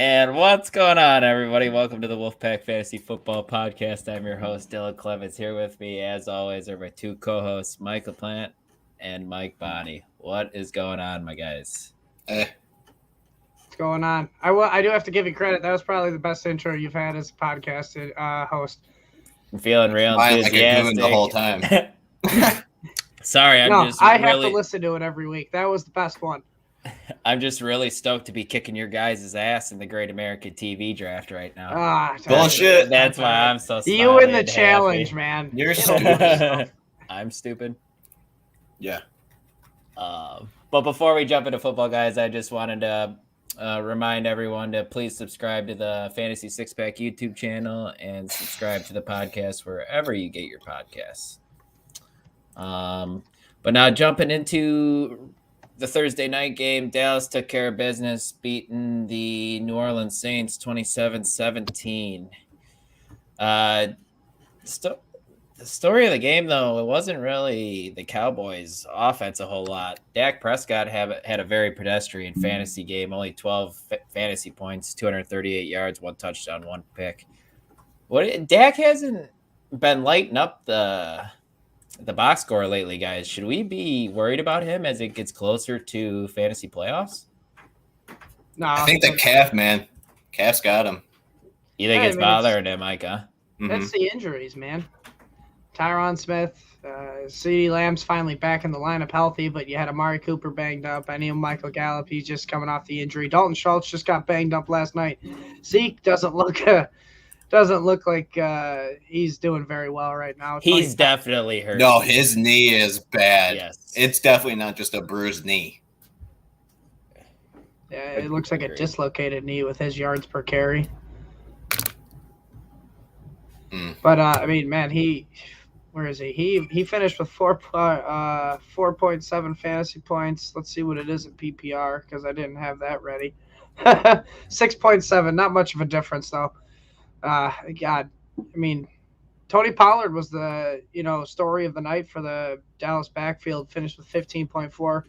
And what's going on, everybody? Welcome to the Wolfpack Fantasy Football Podcast. I'm your host, Dylan Clemens. Here with me, as always, are my two co-hosts, Michael Plant and Mike Bonney. What is going on, my guys? What's going on? I do have to give you credit. That was probably the best intro you've had as a podcast host. I'm feeling real enthusiastic. Like the whole time. Sorry, I have to listen to it every week. That was the best one. I'm just really stoked to be kicking your guys' ass in the Great American TV Draft right now. Bullshit. That's why I'm so smiley. You win the challenge, man. You're stupid. I'm stupid. Yeah. But before we jump into football, guys, I just wanted to remind everyone to please subscribe to the Fantasy Six Pack YouTube channel and subscribe to the podcast wherever you get your podcasts. But now jumping into the Thursday night game, Dallas took care of business, beating the New Orleans Saints 27-17. The story of the game, though, it wasn't really the Cowboys' offense a whole lot. Dak Prescott had a very pedestrian fantasy game, only 12 fantasy points, 238 yards, 1 touchdown, 1 pick. Dak hasn't been lighting up the box score lately, guys. Should we be worried about him as it gets closer to fantasy playoffs? No, I think the calf, man. Calf's got him. You think it's bothering him, Mike, huh? That's the injuries, man. Tyron Smith, CeeDee Lamb's finally back in the lineup healthy, but you had Amari Cooper banged up. I need Michael Gallup. He's just coming off the injury. Dalton Schultz just got banged up last night. Zeke doesn't look like he's doing very well right now. He's definitely hurt. No, his knee is bad. Yes. It's definitely not just a bruised knee. Yeah, it looks like a dislocated knee with his yards per carry. But, I mean, man, where is he? He finished with 4.7 fantasy points. Let's see what it is in PPR because I didn't have that ready. 6.7, not much of a difference, though. God, I mean, Tony Pollard was the story of the night for the Dallas backfield. Finished with 15.4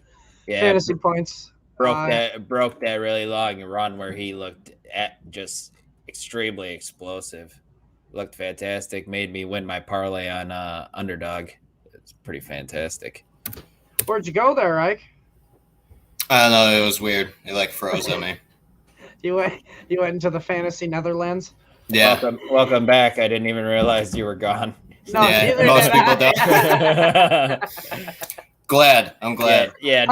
fantasy points. Broke that really long run where he looked just extremely explosive. Looked fantastic. Made me win my parlay on underdog. It's pretty fantastic. Where'd you go there, Ike? I don't know. It was weird. It froze on me. You went into the fantasy Netherlands. Yeah. Welcome back. I didn't even realize you were gone. No, most people don't. I'm glad. Yeah,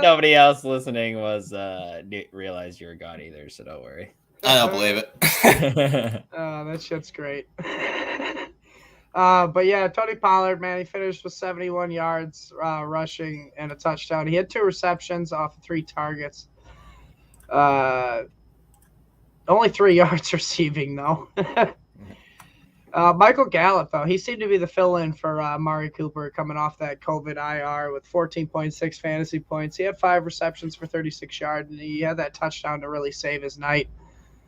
nobody else listening was realized you were gone either, so don't worry. I don't believe it. That shit's great. But yeah, Tony Pollard, man, he finished with 71 yards rushing and a touchdown. He had 2 receptions off of 3 targets. Only 3 yards receiving, though. Michael Gallup, though, he seemed to be the fill-in for Amari Cooper coming off that COVID IR with 14.6 fantasy points. He had 5 receptions for 36 yards, and he had that touchdown to really save his night.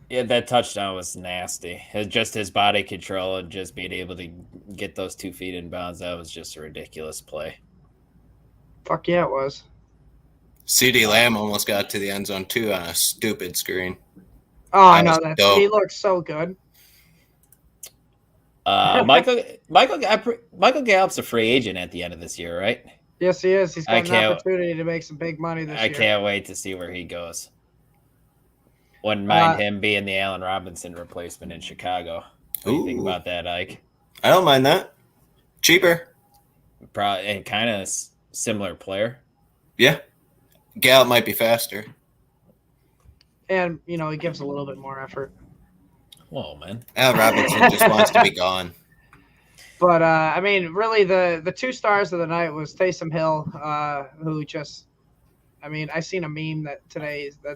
Yeah, that touchdown was nasty. Just his body control and just being able to get those 2 feet in bounds, that was just a ridiculous play. Fuck yeah, it was. CeeDee Lamb almost got to the end zone, too, on a stupid screen. Oh, I know that. He looks so good. Michael Gallup's a free agent at the end of this year, right? Yes, he is. He's got an opportunity to make some big money this year. I can't wait to see where he goes. Wouldn't mind him being the Allen Robinson replacement in Chicago. What do you think about that, Ike? I don't mind that. Cheaper. Probably, and kind of similar player. Yeah. Gallup might be faster. And, he gives a little bit more effort. Whoa, man. Allen Robinson just wants to be gone. But, I mean, really the 2 stars of the night was Taysom Hill, who just – I mean, I seen a meme that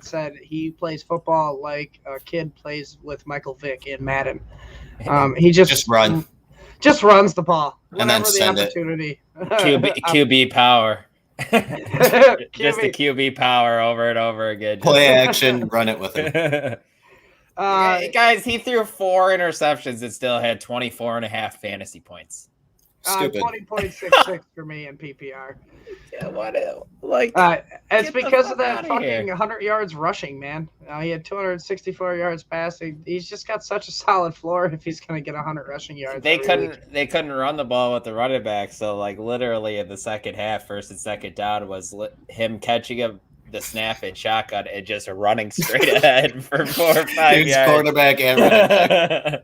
said he plays football like a kid plays with Michael Vick in Madden. He just runs the ball and then send the opportunity. QB power. Just the QB power over and over again. Play action, run it with him. Guys, he threw 4 interceptions and still had 24.5 fantasy points. Stupid. 20.66 for me in PPR. Yeah, what? Like, It's get the because fuck of that outta fucking here. 100 yards rushing, man. He had 264 yards passing. He's just got such a solid floor if he's going to get 100 rushing yards. they every week. couldn't run the ball with the running back, so like literally in the second half, first and second down was him catching the snap and shotgun and just running straight ahead for 4 or 5 Dude's yards. quarterback and running back.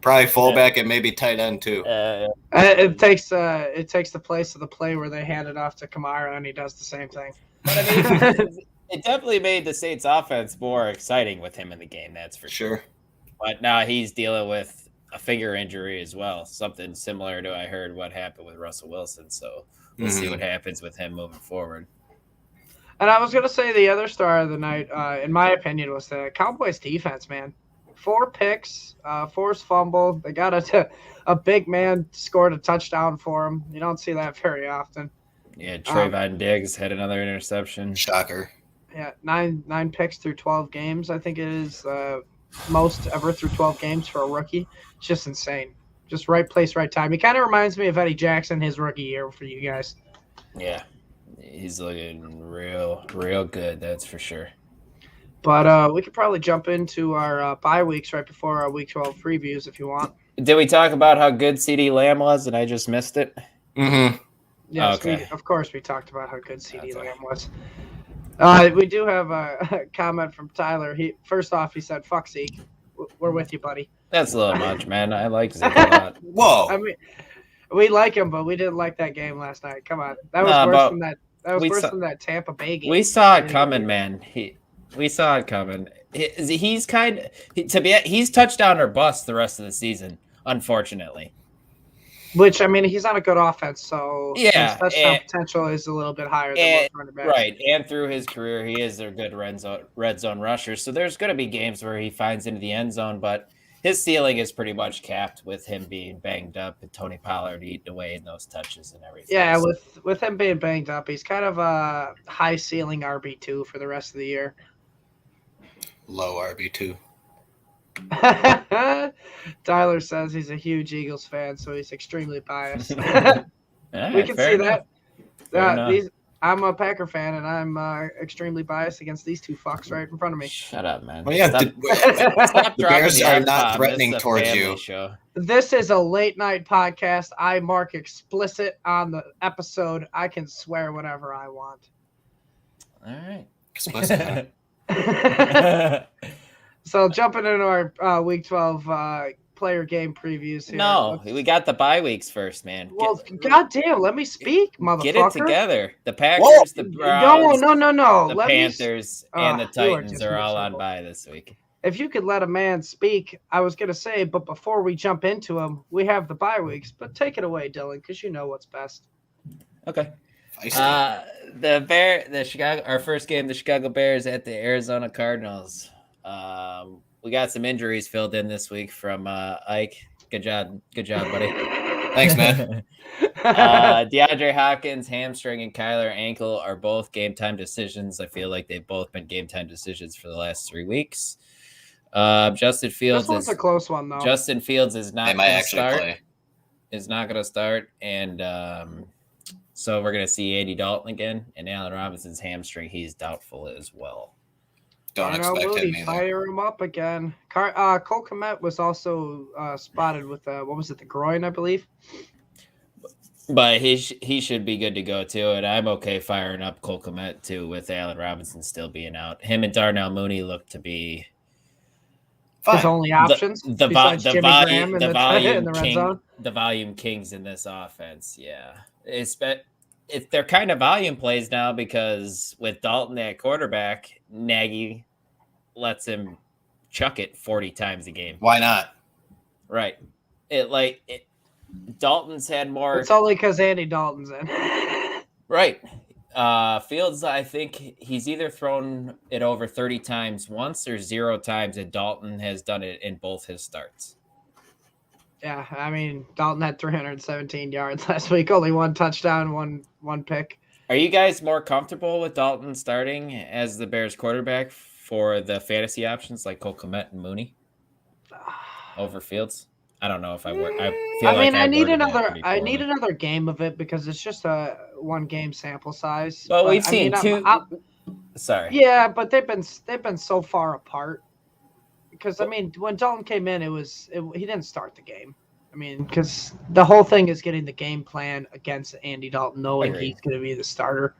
Probably fullback and maybe tight end too. It takes the place of the play where they hand it off to Kamara and he does the same thing. But I mean, it definitely made the Saints offense more exciting with him in the game, that's for sure. But now he's dealing with a finger injury as well, something similar to I heard what happened with Russell Wilson. So we'll see what happens with him moving forward. And I was going to say the other star of the night, in my opinion, was the Cowboys defense, man. 4 picks, forced fumble. They got a big man scored a touchdown for him. You don't see that very often. Yeah, Trayvon Diggs had another interception. Shocker. Yeah, nine picks through 12 games. I think it is most ever through 12 games for a rookie. It's just insane. Just right place, right time. He kind of reminds me of Eddie Jackson his rookie year for you guys. Yeah, he's looking real good, that's for sure. But we could probably jump into our bye weeks right before our Week 12 previews if you want. Did we talk about how good CeeDee Lamb was and I just missed it? Mm-hmm. Yes, Okay. of course we talked about how good CeeDee Lamb was. We do have a comment from Tyler. First off, he said, "Fuck Zeke." We're with you, buddy. That's a little much, man. I like Zeke a lot. Whoa. I mean, we like him, but we didn't like that game last night. Come on, that was worse than that. That was worse than that Tampa Bay game. We saw it coming, man. We saw it coming. He's he's touchdown or bust the rest of the season, unfortunately. Which, I mean, he's on a good offense, so yeah, his touchdown potential is a little bit higher than most running backs. Right, and through his career, he is a good red zone rusher. So there's going to be games where he finds into the end zone, but his ceiling is pretty much capped with him being banged up and Tony Pollard eating away in those touches and everything. Yeah, so with him being banged up, he's kind of a high ceiling RB2 for the rest of the year. Low RB2. Tyler says he's a huge Eagles fan, so he's extremely biased. Right, we can see enough. that. I'm a Packer fan, and I'm extremely biased against these two fucks right in front of me. Shut up, man. Well, yeah, Stop the Bears are not F-bomb. threatening This is a towards family you. show. This is a late night podcast. I mark explicit on the episode. I can swear whatever I want. All right. Explicit, So jumping into our Week 12 player game previews here. No, we got the bye weeks first, man. Well, goddamn, let me speak, motherfucker. Get it together. The Packers, the Browns, no. the Let Panthers, and the Titans are are all miserable. on bye this week. If you could let a man speak, I was going to say, but before we jump into them, we have the bye weeks. But take it away, Dylan, because you know what's best. Okay. Our first game, the Chicago Bears at the Arizona Cardinals. We got some injuries filled in this week from Ike. Good job, buddy. Thanks, man. DeAndre Hopkins, hamstring, and Kyler ankle are both game time decisions. I feel like they've both been game time decisions for the last 3 weeks. Justin Fields This one's a close one, though. Justin Fields is not They going might to actually start. play. Is not going to start, and so we're going to see Andy Dalton again, and Allen Robinson's hamstring. He's doubtful as well. Don't expect him either. Fire him up again. Cole Kmet was also spotted with the groin, I believe. But he should be good to go too, and I'm okay firing up Cole Kmet too with Allen Robinson still being out. Him and Darnell Mooney look to be his only options. The volume kings in this offense. Yeah, if they're kind of volume plays now because with Dalton at quarterback, Nagy lets him chuck it 40 times a game. Why not? Right. Dalton's had more. It's only because Andy Dalton's in. Right. Fields, I think he's either thrown it over 30 times once or 0 times, and Dalton has done it in both his starts. Yeah, I mean, Dalton had 317 yards last week, only 1 touchdown, one pick. Are you guys more comfortable with Dalton starting as the Bears quarterback for the fantasy options like Cole Kmet and Mooney over Fields? I don't know if I work. I feel like I need worded that another. pretty I need poorly. another game of it because it's just a 1 game sample size. But we've I seen mean, two. Sorry. yeah, but they've been so far apart. Because I mean, when Dalton came in, he didn't start the game. I mean, because the whole thing is getting the game plan against Andy Dalton, knowing Agreed. he's going to be the starter.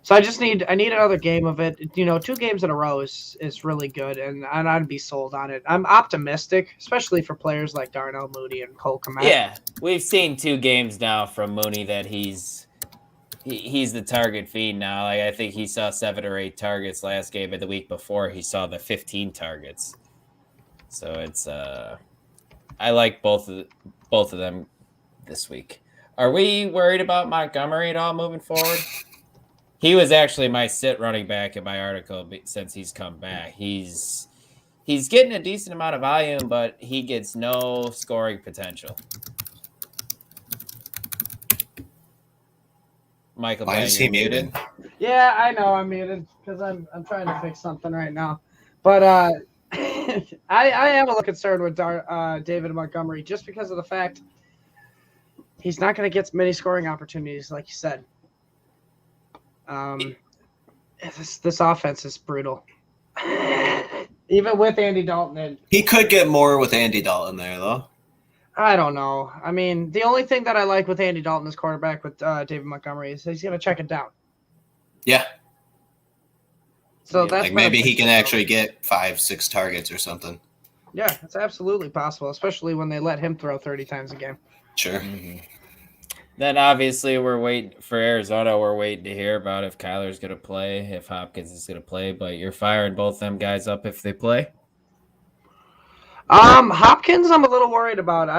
So I need another game of it. 2 games in a row is really good, and I'd be sold on it. I'm optimistic, especially for players like Darnell Mooney and Cole Kmet. Yeah, we've seen 2 games now from Mooney that he's the target feed now. Like I think he saw 7 or 8 targets last game, but the week before he saw the 15 targets. So it's I like both of them this week. Are we worried about Montgomery at all moving forward? He was actually my sit running back in my article since he's come back. He's getting a decent amount of volume, but he gets no scoring potential. Michael, Why is he muted? Yeah, I know I'm muted because I'm trying to fix something right now. But I am a little concerned with David Montgomery just because of the fact he's not going to get many scoring opportunities, like you said. This offense is brutal. Even with Andy Dalton in. He could get more with Andy Dalton there, though. I don't know. I mean, the only thing that I like with Andy Dalton as quarterback with David Montgomery is he's going to check it down. Yeah. So that's like maybe he can actually get 5-6 targets or something. Yeah, it's absolutely possible, especially when they let him throw 30 times a game. Sure. Mm-hmm. Then obviously we're waiting for Arizona. We're waiting to hear about if Kyler's going to play, if Hopkins is going to play. But you're firing both them guys up if they play. Hopkins, I'm a little worried about.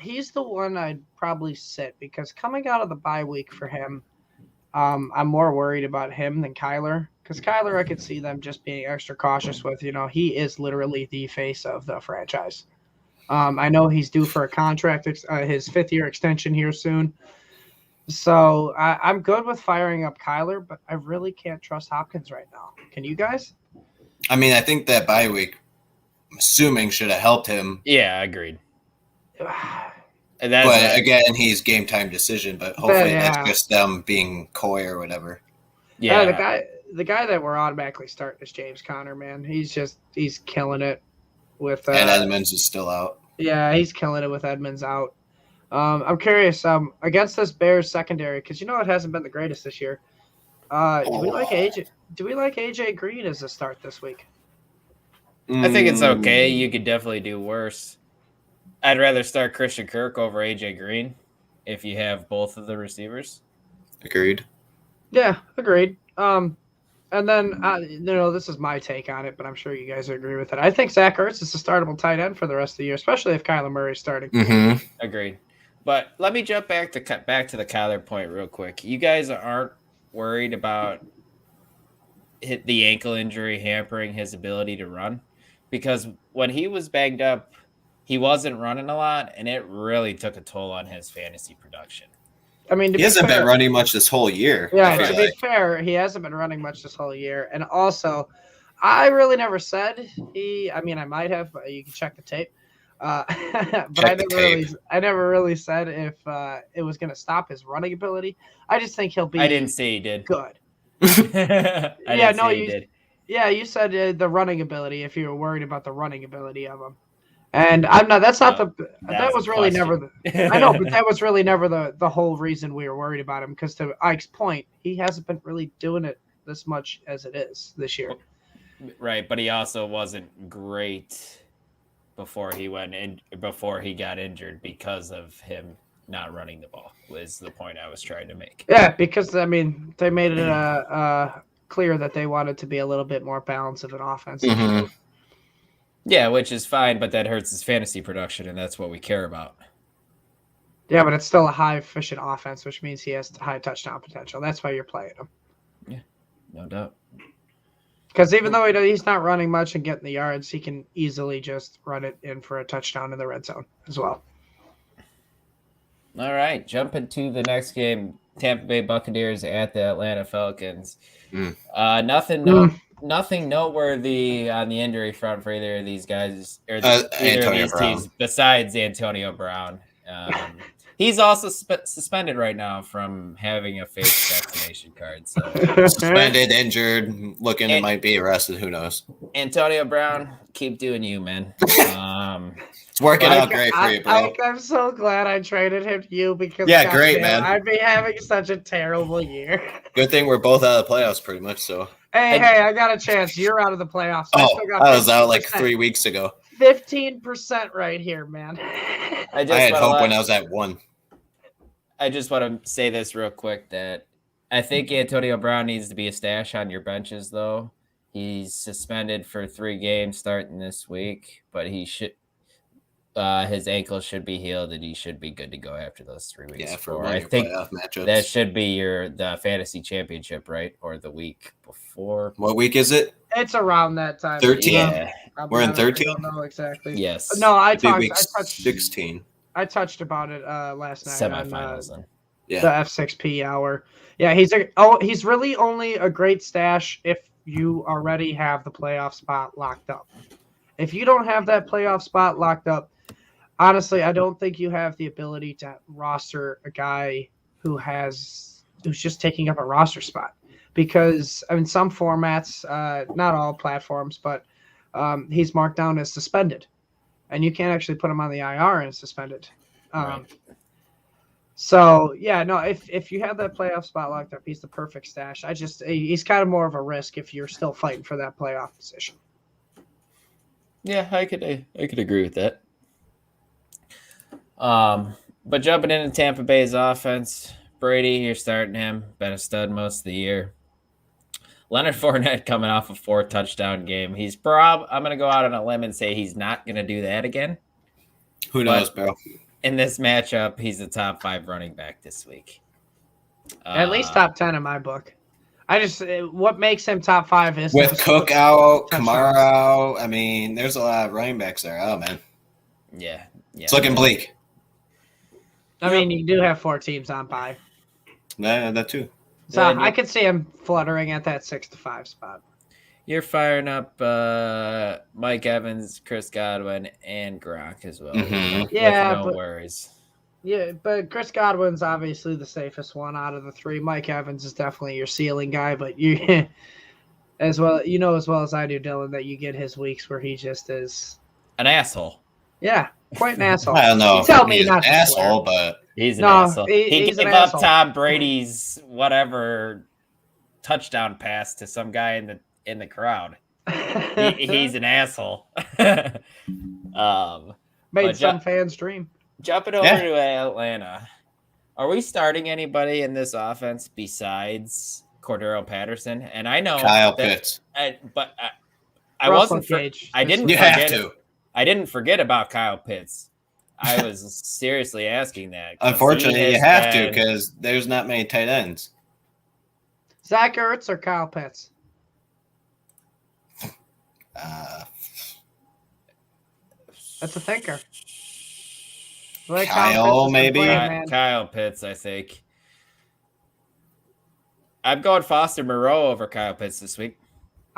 He's the one I'd probably sit because coming out of the bye week for him, I'm more worried about him than Kyler. Because Kyler, I could see them just being extra cautious with. He is literally the face of the franchise. I know he's due for a contract, his 5th-year extension here soon. So I'm good with firing up Kyler, but I really can't trust Hopkins right now. Can you guys? I mean, I think that bye week, I'm assuming, should have helped him. Yeah, agreed. But again, he's game time decision, but hopefully that's just them being coy or whatever. Yeah, the guy that we're automatically starting is James Conner, man. He's killing it with and Edmonds is still out. Yeah, he's killing it with Edmonds out. I'm curious against this Bears secondary because it hasn't been the greatest this year. Do we like AJ Green as a start this week? I think it's okay. You could definitely do worse. I'd rather start Christian Kirk over AJ Green if you have both of the receivers. Agreed. Yeah, agreed. And then, this is my take on it, but I'm sure you guys agree with it. I think Zach Ertz is a startable tight end for the rest of the year, especially if Kyler Murray is starting. Mm-hmm. Agreed. But let me jump back to the Kyler point real quick. You guys aren't worried about the ankle injury hampering his ability to run? Because when he was banged up, he wasn't running a lot, and it really took a toll on his fantasy production. I mean, he hasn't been running much this whole year. Yeah, to be fair, he hasn't been running much this whole year. And also, I really never said I might have. You can check the tape. But I never really said if it was going to stop his running ability. I just think he'll be. I didn't say he did. Good. You did. Yeah, you said the running ability. If you were worried about the running ability of him. And I'm not. That's not that was really never. I know, but that was really never the whole reason we were worried about him. Because to Ike's point, he hasn't been really doing it this much as it is this year. Right, but he also wasn't great before he got injured because of him not running the ball. Was the point I was trying to make. Yeah, because they made it clear that they wanted to be a little bit more balanced of an offense. Mm-hmm. Yeah, which is fine, but that hurts his fantasy production, and that's what we care about. Yeah, but it's still a high efficient offense, which means he has high touchdown potential. That's why you're playing him. Yeah, no doubt. Because even though he's not running much and getting the yards, he can easily just run it in for a touchdown in the red zone as well. All right, jumping to the next game, Tampa Bay Buccaneers at the Atlanta Falcons. nothing noteworthy on the injury front for either of these guys or either of these teams besides Antonio Brown. He's also suspended right now from having a fake vaccination card. So suspended, injured, looking it might be arrested. Who knows? Antonio Brown, keep doing you, man. It's working out great for you, bro. I'm so glad I traded him to you because great, man. I'd be having such a terrible year. Good thing we're both out of the playoffs, pretty much. So hey, I got a chance. You're out of the playoffs. I was out like 3 weeks ago. 15% right here, man. I had hope when I was at 1. I just want to say this real quick that I think Antonio Brown needs to be a stash on your benches, though. He's suspended for 3 games starting this week, but he should his ankle should be healed and he should be good to go after those 3 weeks. Yeah, for I think that should be the fantasy championship, right? Or the week before. What week is it? It's around that time. 13? Yeah. We're in 13? I don't know exactly. Yes. No, I touched 16. I touched about it last night semifinals on the F6P hour. Yeah, he's really only a great stash if you already have the playoff spot locked up. If you don't have that playoff spot locked up, honestly, I don't think you have the ability to roster a guy who's just taking up a roster spot. Because in some formats, not all platforms, but he's marked down as suspended. And you can't actually put him on the IR and suspended. Right. So, yeah, no, if you have that playoff spot locked up, he's the perfect stash. He's kind of more of a risk if you're still fighting for that playoff position. Yeah, I could agree with that. But jumping into Tampa Bay's offense, Brady, you're starting him. Been a stud most of the year. Leonard Fournette coming off a 4-touchdown game. I'm going to go out on a limb and say he's not going to do that again. Who knows, bro? In this matchup, he's the top 5 running back this week. At least top 10 in my book. What makes him top 5 is with Cook out, Kamara out. I mean, there's a lot of running backs there. Oh, man. Yeah. It's looking bleak. I mean, you do have 4 teams on bye. Yeah, that too. So I could see him fluttering at that 6-5 spot. You're firing up Mike Evans, Chris Godwin, and Gronk as well. Mm-hmm. Yeah, no worries. Yeah, but Chris Godwin's obviously the safest one out of the 3. Mike Evans is definitely your ceiling guy, but you as well as I do, Dylan, that you get his weeks where he just is an asshole. Yeah, quite an asshole. I don't know. Tell me not an asshole, but he's an asshole. He gave up asshole. Tom Brady's whatever touchdown pass to some guy in the crowd. He's an asshole. Made some fans dream. Jumping over to Atlanta, are we starting anybody in this offense besides Cordero Patterson? And I know Kyle Pitts, I Russell wasn't. Gage. I didn't. You have to. I didn't forget about Kyle Pitts. I was seriously asking that. Unfortunately, you have to because there's not many tight ends. Zach Ertz or Kyle Pitts? That's a thinker. Kyle, maybe. Kyle Pitts, I think. I'm going Foster Moreau over Kyle Pitts this week.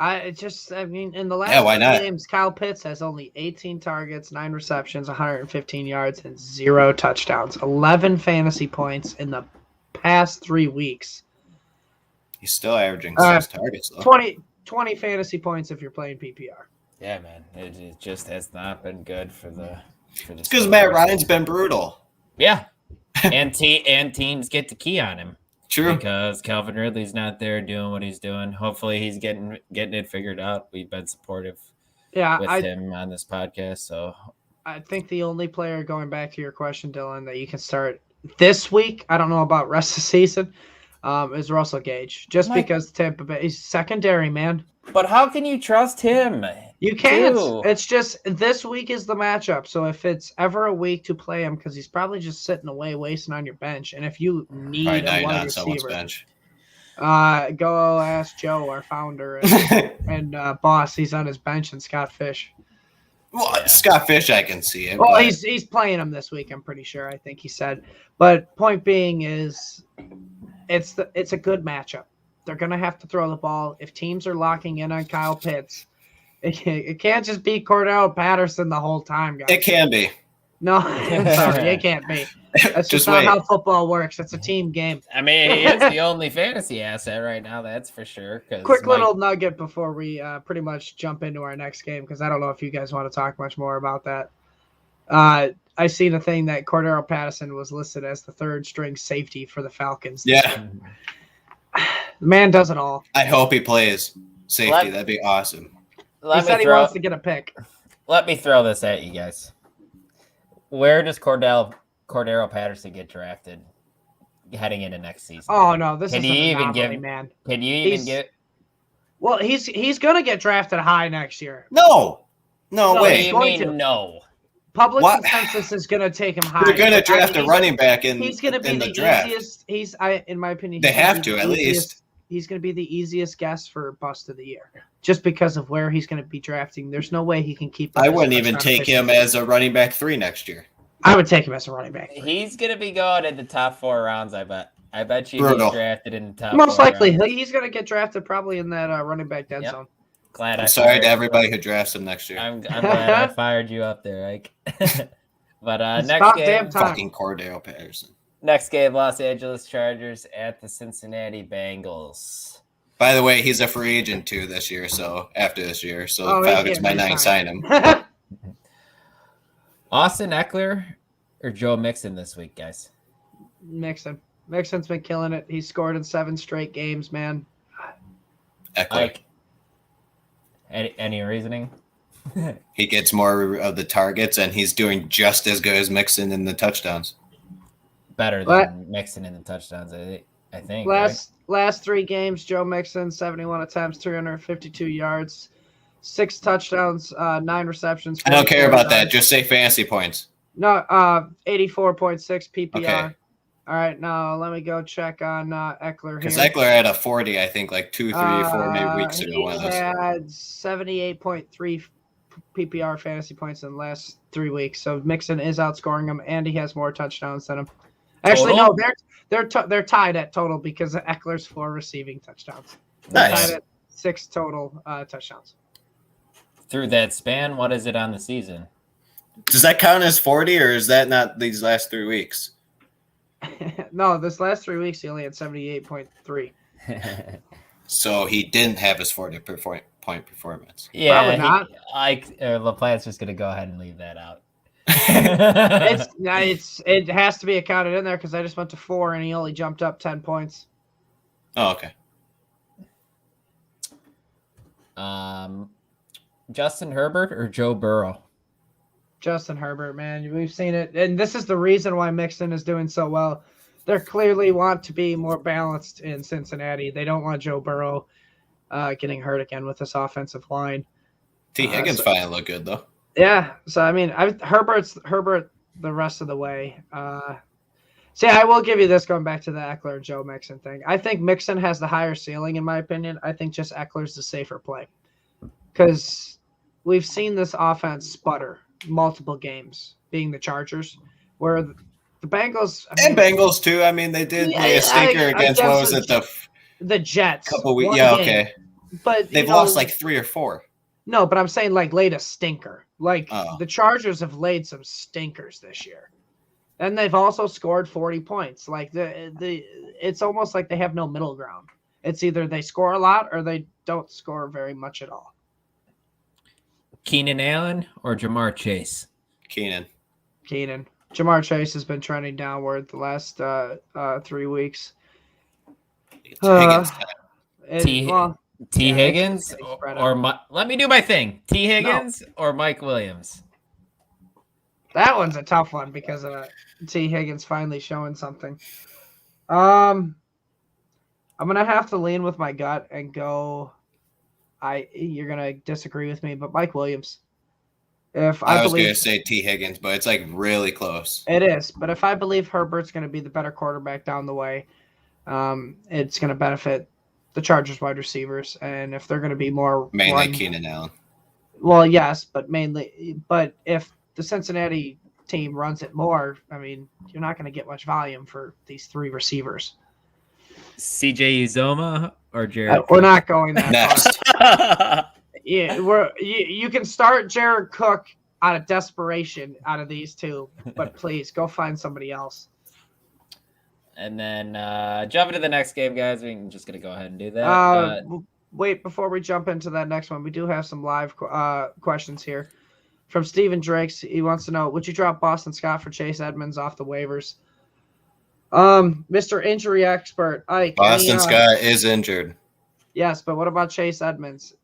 In the last why not? games, Kyle Pitts has only 18 targets, 9 receptions, 115 yards, and 0 touchdowns. 11 fantasy points in the past 3 weeks. He's still averaging 6 targets, though. 20 fantasy points if you're playing PPR. Yeah, man. It just has not been good for the. It's because Matt Ryan's been brutal. Yeah, and teams get the key on him. True, because Calvin Ridley's not there doing what he's doing. Hopefully, he's getting it figured out. We've been supportive with him on this podcast. So I think the only player, going back to your question, Dylan, that you can start this week, I don't know about rest of the season, is Russell Gage. Just because Tampa Bay is secondary, man. But how can you trust him? You can't. It's just this week is the matchup. So if it's ever a week to play him, because he's probably just sitting away, wasting on your bench. And if you need a wide receiver, bench. Go ask Joe, our founder and boss. He's on his bench, and Scott Fish. Well, Scott Fish, I can see it. Well, he's playing him this week. I'm pretty sure. I think he said. But point being is, it's a good matchup. they're going to have to throw the ball. If teams are locking in on Kyle Pitts, it can't just be Cordell Patterson the whole time, guys. It can be. No, sorry, it can't be. That's just not how football works. It's a team game. I mean, he is the only fantasy asset right now, that's for sure. Quick little nugget before we pretty much jump into our next game, because I don't know if you guys want to talk much more about that. I seen a thing that Cordell Patterson was listed as the third string safety for the Falcons. Yeah. The man does it all. I hope he plays safety. That'd be awesome. He said he wants to get a pick. Let me throw this at you guys. Where does Cordell Patterson get drafted heading into next season? Oh no, this can is you an even anomaly, give, man. Can you even get? Well, he's gonna get drafted high next year. No way. What do you mean no? Public consensus is gonna take him high. They're gonna draft a running back in. He's gonna be the draft. easiest. In my opinion, they have to at least. He's gonna be the easiest guess for bust of the year, just because of where he's gonna be drafting. There's no way he can keep. I wouldn't even take him as a running back 3 next year. I would take him as a running back 3. He's gonna be going in the top 4 rounds. I bet you he's drafted in the top. Most 4 likely, rounds. He's gonna get drafted probably in that running back dead zone. Glad I'm sorry to everybody who drafts him next year. I'm glad I fired you up there, Ike. But next game, fucking Cordell Patterson. Next game, Los Angeles Chargers at the Cincinnati Bengals. By the way, he's a free agent too this year. So after this year, the Falcons might not sign him. Austin Eckler or Joe Mixon this week, guys? Mixon. Mixon's been killing it. He's scored in 7 straight games, man. Eckler. Any reasoning? He gets more of the targets, and he's doing just as good as Mixon in the touchdowns. Better than Mixon in the touchdowns, I think. Last 3 games, Joe Mixon, 71 attempts, 352 yards, 6 touchdowns, 9 receptions. I don't care about that. Just say fantasy points. No, 84.6 PPR. Okay. All right, now let me go check on Eckler here. Because Eckler had a 40, I think, like 2, 3, 4 maybe weeks ago. He had 78.3 PPR fantasy points in the last 3 weeks. So Mixon is outscoring him, and he has more touchdowns than him. Actually, no, they're tied at total because of Eckler's 4 receiving touchdowns. They're tied at 6 total touchdowns. Through that span, what is it on the season? Does that count as 40, or is that not these last 3 weeks? No, this last 3 weeks he only had 78.3. So he didn't have his 40-point performance. Yeah, probably not. LaPlante's just gonna go ahead and leave that out. It has to be accounted in there because I just went to 4 and he only jumped up 10 points. Oh, okay. Justin Herbert or Joe Burrow? Justin Herbert, man. We've seen it. And this is the reason why Mixon is doing so well. They clearly want to be more balanced in Cincinnati. They don't want Joe Burrow getting hurt again with this offensive line. T. Higgins finally looked good, though. Yeah. So, I mean, Herbert the rest of the way. So, yeah, I will give you this going back to the Eckler Joe Mixon thing. I think Mixon has the higher ceiling, in my opinion. I think just Eckler's the safer play. Because we've seen this offense sputter multiple games, being the Chargers, where the Bengals and Bengals too. I mean, they did play a stinker against what was it, the Jets? Couple weeks, yeah, game. okay. But they've lost like 3 or 4. No, but I'm saying like laid a stinker. Like the Chargers have laid some stinkers this year, and they've also scored 40 points. Like it's almost like they have no middle ground. It's either they score a lot or they don't score very much at all. Keenan Allen or Jamar Chase? Keenan. Jamar Chase has been trending downward the last 3 weeks. Higgins. T. Higgins or let me do my thing. T. Higgins or Mike Williams? That one's a tough one because T. Higgins finally showing something. I'm gonna have to lean with my gut and go. You're gonna disagree with me, but Mike Williams. I was gonna say T. Higgins, but it's like really close. It is, but if I believe Herbert's gonna be the better quarterback down the way, it's gonna benefit the Chargers wide receivers, and if they're gonna be more mainly Keenan Allen. Well, yes, but if the Cincinnati team runs it more, I mean, you're not gonna get much volume for these 3 receivers. CJ Uzoma or Jared? We're not going that Next. far. Yeah, you can start Jared Cook out of desperation out of these two, but please go find somebody else. And then jumping to the next game, guys. We're just gonna go ahead and do that. Wait, before we jump into that next one, we do have some live questions here from Steven Drakes. He wants to know: would you drop Boston Scott for Chase Edmonds off the waivers? Mr. Injury Expert Ike. Boston Scott is injured. Yes, but what about Chase Edmonds?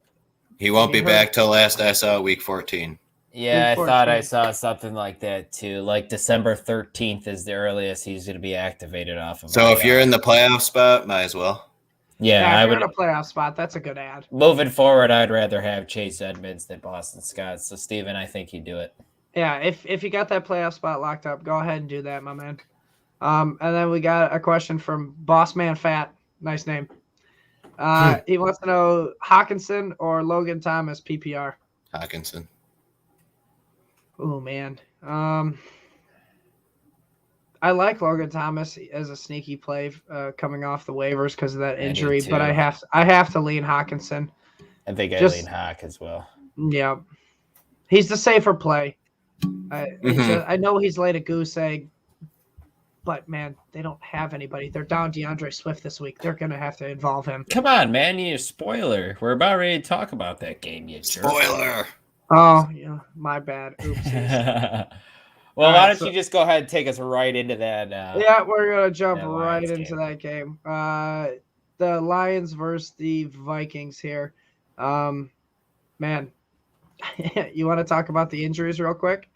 He won't be back till last I saw week 14. Yeah, I thought I saw something like that too. Like December 13th is the earliest he's going to be activated off of. So if you're in the playoff spot, might as well. Yeah, if you're in a playoff spot, that's a good ad. Moving forward, I'd rather have Chase Edmonds than Boston Scott. So, Steven, I think you do it. Yeah, if you got that playoff spot locked up, go ahead and do that, my man. And then we got a question from Boss Man Fat. Nice name. He wants to know Hawkinson or Logan Thomas PPR. Hawkinson. Oh man. I like Logan Thomas as a sneaky play coming off the waivers because of that injury, but I have to lean Hawkinson. I think I lean Hawk as well. Yeah, he's the safer play. I know he's laid a goose egg, but man, they don't have anybody. They're down DeAndre Swift this week. They're gonna have to involve him. Come on, man! You spoiler. We're about ready to talk about that game. You spoiler. Oh, yeah, my bad. Oopsies. Well, why don't you just go ahead and take us right into that? Yeah, we're going to jump right into that game. The Lions versus the Vikings here. Man, you want to talk about the injuries real quick?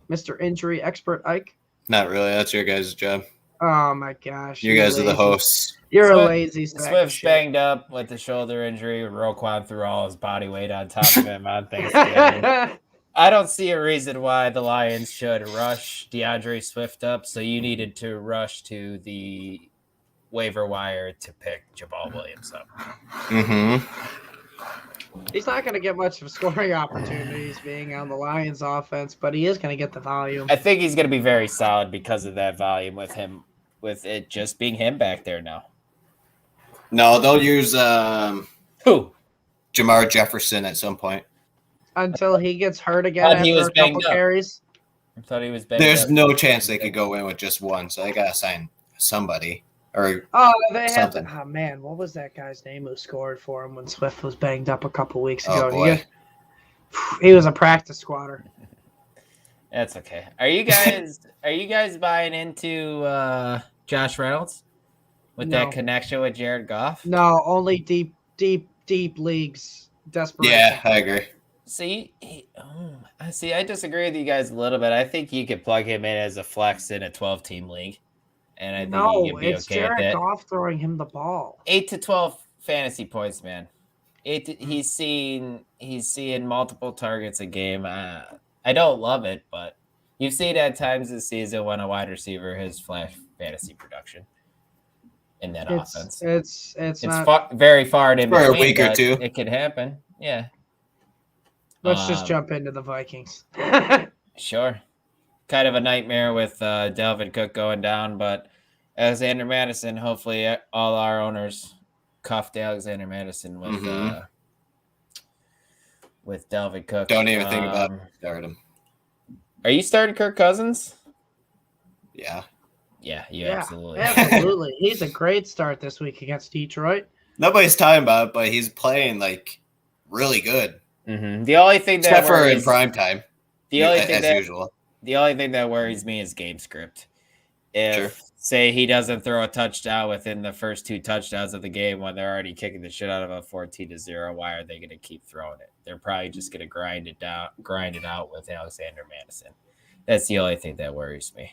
Mr. Injury Expert Ike? Not really. That's your guys' job. Oh, my gosh. You guys are the hosts. You're a lazy sack. Swift's banged up with the shoulder injury. Roquan threw all his body weight on top of him on Thanksgiving. I don't see a reason why the Lions should rush DeAndre Swift up, so you needed to rush to the waiver wire to pick Jamal Williams up. Mm-hmm. He's not going to get much of scoring opportunities being on the Lions offense, but he is going to get the volume. I think he's going to be very solid because of that volume with him, with it just being him back there now. No, they'll use who? Jamar Jefferson at some point. Until he gets hurt again after a couple carries. I thought he was banged There's up. no chance they could go in with just one, so they got to sign somebody. Or they something. Oh, man, what was that guy's name who scored for him when Swift was banged up a couple weeks Oh, ago? boy. He was a practice squatter. That's okay. Are you guys buying into Josh Reynolds with that connection with Jared Goff? No, only deep leagues. Desperation. Yeah, I agree. See, I disagree with you guys a little bit. I think you could plug him in as a flex in a 12-team league, and I think he could be it's okay Jared with that. Goff throwing him the ball. 8 to 12 fantasy points, man. He's seeing multiple targets a game. I don't love it, but you've seen at times this season when a wide receiver has flash fantasy production in that offense. It's not very far in between, for a week or two. It could happen. Yeah. Let's just jump into the Vikings. Sure. Kind of a nightmare with Dalvin Cook going down, but Alexander Madison, hopefully all our owners cuffed Alexander Madison with Dalvin Cook. Don't even think about starting him. Are you starting Kirk Cousins? Yeah. Yeah, absolutely. Absolutely. He's a great start this week against Detroit. Nobody's talking about it, but he's playing really good. Mm-hmm. The only thing except for in prime time, usual. The only thing that worries me is game script. If say he doesn't throw a touchdown within the first 2 touchdowns of the game when they're already kicking the shit out of a 14-0, why are they going to keep throwing it? They're probably just going to grind it out with Alexander Madison. That's the only thing that worries me.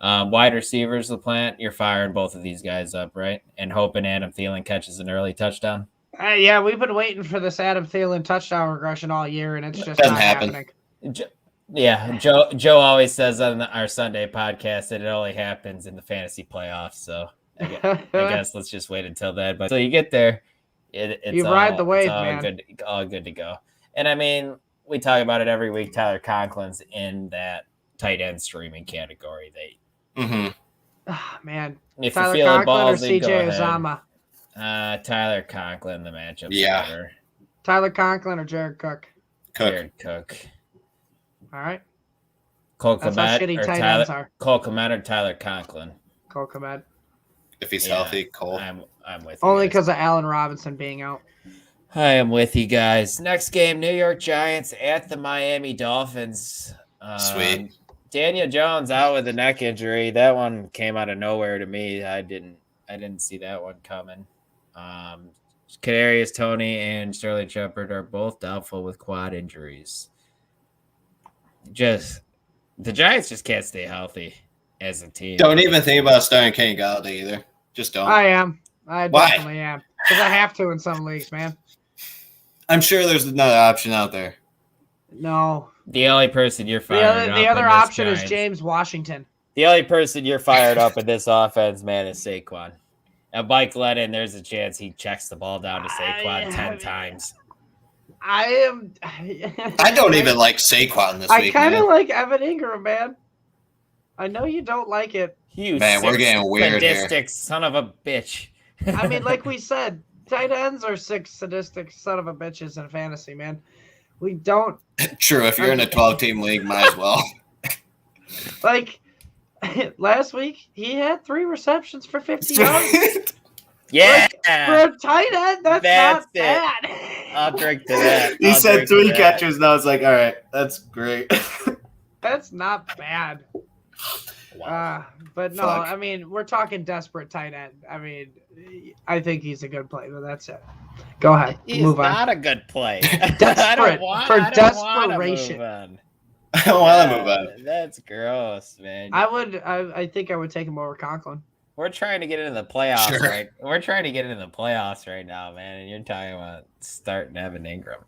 Wide receivers, LaPlante, you're firing both of these guys up, right? And hoping Adam Thielen catches an early touchdown. Yeah, we've been waiting for this Adam Thielen touchdown regression all year, and it's just doesn't not happen. happening. Joe always says on our Sunday podcast that it only happens in the fantasy playoffs. So I guess let's just wait until then. But so you get there, it's ride the wave, man. All good to go. And I mean, we talk about it every week. Tyler Conklin's in that tight end streaming category. Mm-hmm. Oh, man. If Tyler you're feeling Conklin or ballsy, CJ Uzama? Tyler Conklin, the matchup. Yeah. Tyler Conklin or Jared Cook? Jared Cook. All right. Cole That's how shitty tight ends are. Cole Kmet or Tyler Conklin? Cole Kmet. If he's healthy, Cole. I'm with you. Only because of Allen Robinson being out. I am with you guys. Next game, New York Giants at the Miami Dolphins. Sweet. Daniel Jones out with a neck injury. That one came out of nowhere to me. I didn't see that one coming. Kadarius Toney and Sterling Shepard are both doubtful with quad injuries. The Giants just can't stay healthy as a team. Don't even think about starting Kenny Galladay either. Just don't. I am. I definitely am. Because I have to in some leagues, man. I'm sure there's another option out there. No. The only person you're fired up. The other option is James Washington. The only person you're fired up in this offense, man, is Saquon. And Mike Lennon, there's a chance he checks the ball down to Saquon 10 times. I don't even like Saquon this week. I kind of like Evan Ingram, man. I know you don't like it. Man, we're getting weird sadistic here. Son of a bitch. I mean, like we said, tight ends are 6 sadistic son of a bitches in fantasy, man. We don't. True. If you're in a 12-team league, might as well. Like, last week, he had 3 receptions for 50 yards. Yeah. Like, for a tight end, that's not bad. I'll drink to that. He said 3 catches, and I was like, all right, that's great. That's not bad. Wow. But no, I mean, we're talking desperate tight end. I mean, I think he's a good play, but that's it. Go ahead. He's move on. not a good play. Desperate for desperation. I don't want to move on. That's gross, man. I think I would take him over Conklin. We're trying to get into the playoffs, Sure. right? We're trying to get into the playoffs right now, man. And you're talking about starting Evan Ingram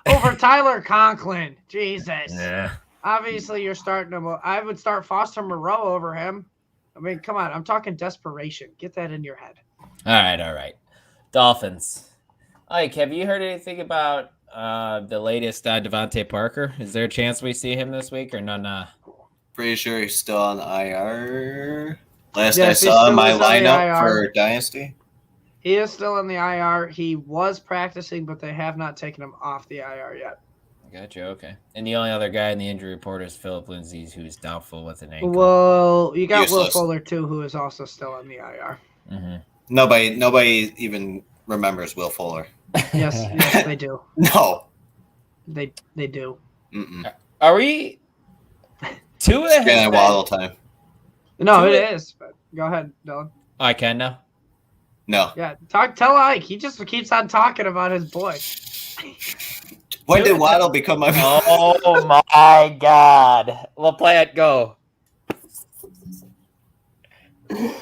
Over Tyler Conklin. Jesus. Yeah. Obviously, you're starting him. I would start Foster Moreau over him. I mean, come on. I'm talking desperation. Get that in your head. All right. Dolphins. Ike, have you heard anything about the latest Devontae Parker? Is there a chance we see him this week or none? Pretty sure he's still on IR. Last I saw my lineup for Dynasty. He is still in the IR. He was practicing, but they have not taken him off the IR yet. Gotcha. Okay. And the only other guy in the injury report is Philip Lindsay, who's doubtful with an ankle. Well, you got Will Fuller too, who is also still in the IR. Mm-hmm. Nobody even remembers Will Fuller. Yes, they do. No, they do. Mm-mm. Are we? It's Waddle time. No, it is. But go ahead, Dylan. I can now. No. Yeah, tell Ike. He just keeps on talking about his boy. When did Waddle become my? Oh my God! LaPlante, go. You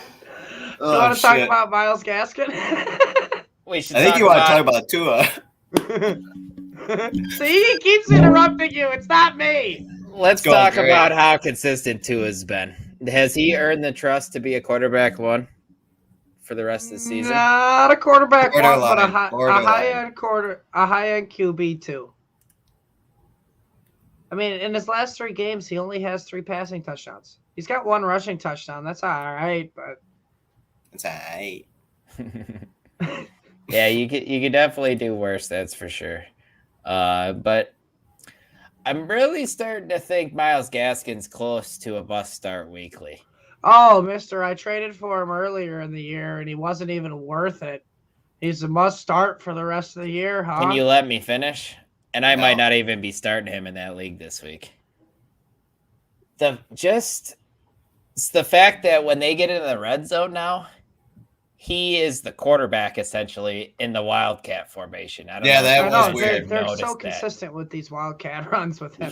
want to talk about Myles Gaskin? We should. I think you want to talk about Tua. See, he keeps interrupting you. It's not me. Let's talk about how consistent Tua's been. Has he earned the trust to be a quarterback 1 for the rest of the season? Not a quarterback 1, but a high end QB 2. I mean, in his last 3 games, he only has 3 passing touchdowns. He's got 1 rushing touchdown. That's all right, but it's all right. Yeah, you could definitely do worse. That's for sure. But I'm really starting to think Myles Gaskin's close to a bust start weekly. Oh, mister, I traded for him earlier in the year, and he wasn't even worth it. He's a must start for the rest of the year, huh? Can you let me finish? And I might not even be starting him in that league this week. It's the fact that when they get into the red zone now, he is the quarterback essentially in the Wildcat formation. That was weird. They're so consistent with these Wildcat runs with him.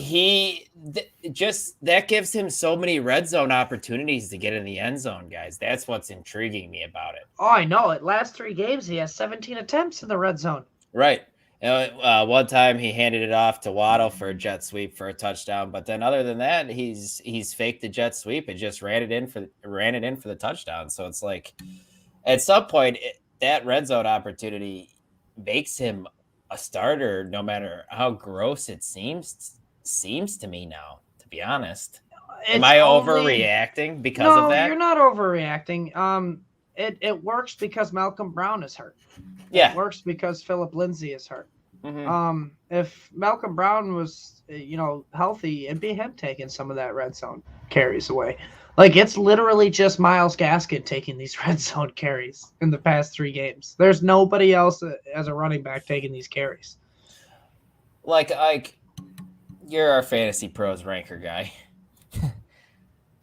That gives him so many red zone opportunities to get in the end zone, guys. That's what's intriguing me about it. Oh, I know it. Last 3 games, he has 17 attempts in the red zone. Right. One time he handed it off to Waddle for a jet sweep for a touchdown, but then other than that, he's faked the jet sweep and just ran it in for the touchdown. So it's like, at some point, that red zone opportunity makes him a starter, no matter how gross it seems to me now. To be honest, am I overreacting because of that? No, you're not overreacting. it works because Malcolm Brown is hurt. Yeah. It works because Phillip Lindsay is hurt. Mm-hmm. If Malcolm Brown was, healthy, it'd be him taking some of that red zone carries away. Like, it's literally just Myles Gaskin taking these red zone carries in the past 3 games. There's nobody else as a running back taking these carries. Like, you're our Fantasy Pros ranker guy.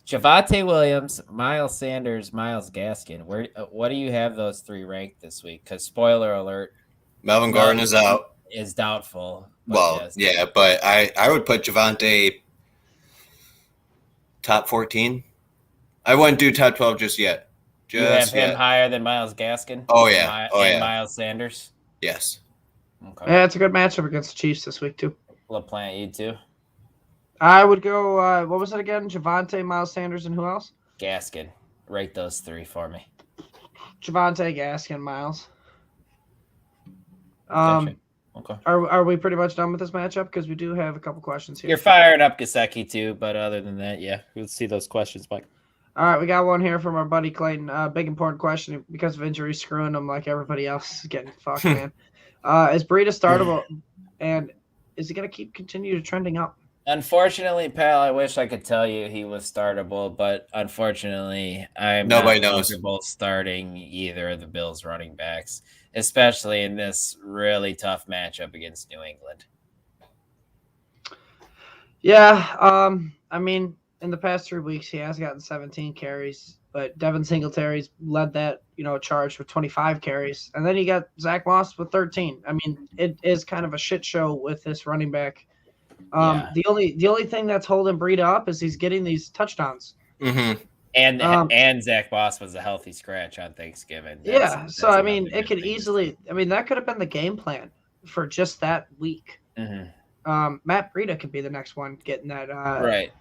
Javonte Williams, Miles Sanders, Myles Gaskin. What do you have those 3 ranked this week? Because spoiler alert, Melvin Gordon is out. Is doubtful. Well, yes. Yeah, but I would put Javonte top 14. I wouldn't do top 12 just yet. You have him higher than Myles Gaskin? Oh, yeah. And Miles Sanders? Yes. Okay. Yeah, it's a good matchup against the Chiefs this week, too. LaPlante, you too? I would go, what was it again? Javonte, Miles Sanders, and who else? Gaskin. Rate those 3 for me. Javonte, Gaskin, Miles. Gotcha. Okay. Are we pretty much done with this matchup? Because we do have a couple questions here. You're firing up Gesicki too, but other than that, yeah, we'll see those questions, Mike. All right, we got one here from our buddy Clayton. Big important question because of injuries screwing him like everybody else is getting fucked, man. Is Breida startable, and is he going to continue trending up? Unfortunately, pal, I wish I could tell you he was startable, but unfortunately, Nobody knows comfortable starting either of the Bills running backs, especially in this really tough matchup against New England. Yeah, I mean, in the past 3 weeks, he has gotten 17 carries, but Devin Singletary's led that, charge with 25 carries. And then you got Zach Moss with 13. I mean, it is kind of a shit show with this running back. The only thing that's holding Breida up is he's getting these touchdowns. Mm-hmm. And Zach Moss was a healthy scratch on Thanksgiving. So I mean, it could easily. I mean, that could have been the game plan for just that week. Mm-hmm. Matt Breida could be the next one getting that. Right.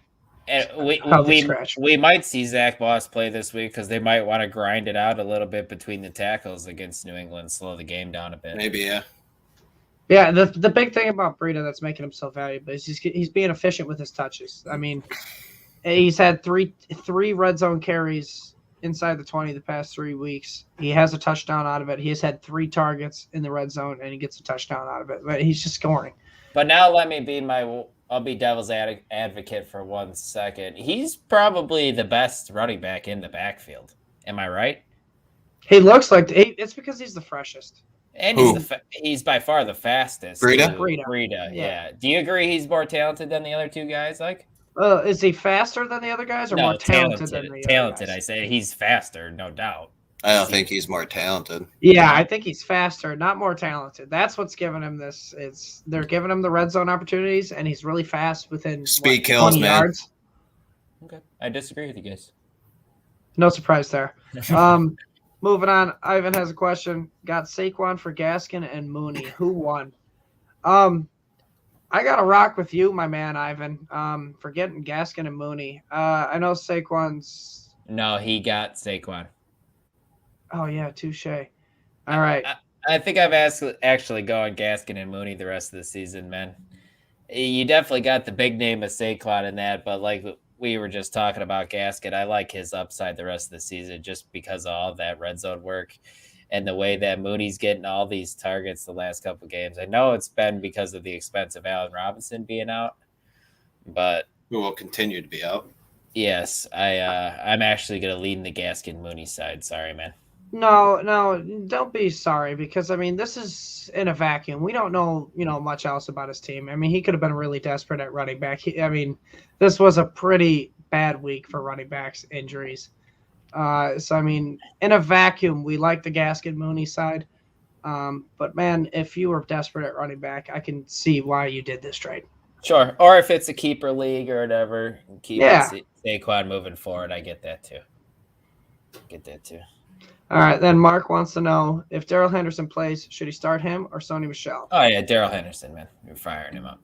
And we might see Zach Moss play this week because they might want to grind it out a little bit between the tackles against New England, slow the game down a bit. Maybe, yeah. Yeah, the big thing about Breida that's making him so valuable is he's being efficient with his touches. I mean, he's had three red zone carries inside the 20 the past 3 weeks. He has a touchdown out of it. He has had 3 targets in the red zone, and he gets a touchdown out of it. But he's just scoring. But now I'll be devil's advocate for 1 second. He's probably the best running back in the backfield. Am I right? He looks like it's because he's the freshest. And he's by far the fastest. Breida. Yeah. Do you agree he's more talented than the other 2 guys? Like, is he faster than the other guys, or more talented than the other guys? I say he's faster, no doubt. I don't think he's more talented. Yeah, I think he's faster, not more talented. That's what's giving him this. They're giving him the red zone opportunities, and he's really fast within speed kills, 20 yards. Okay, I disagree with you guys. No surprise there. Moving on, Ivan has a question. Got Saquon for Gaskin and Mooney. Who won? I got to rock with you, my man, Ivan, for getting Gaskin and Mooney. I know Saquon's... No, he got Saquon. Oh, yeah, touche. All right. I think I've actually going Gaskin and Mooney the rest of the season, man. You definitely got the big name of Saquon in that, but like we were just talking about Gaskin, I like his upside the rest of the season just because of all that red zone work and the way that Mooney's getting all these targets the last couple of games. I know it's been because of the expense of Allen Robinson being out, but who will continue to be out. Yes, I'm actually going to lean the Gaskin Mooney side. Sorry, man. No, don't be sorry because, I mean, this is in a vacuum. We don't know, much else about his team. I mean, he could have been really desperate at running back. This was a pretty bad week for running backs injuries. So, I mean, in a vacuum, we like the Gaskin Mooney side. But, man, if you were desperate at running back, I can see why you did this trade. Sure. Or if it's a keeper league or whatever, keep Saquon moving forward. I get that, too. All right, then Mark wants to know if Darrell Henderson plays, should he start him or Sony Michel? Oh, yeah, Darrell Henderson, man. You're firing him up.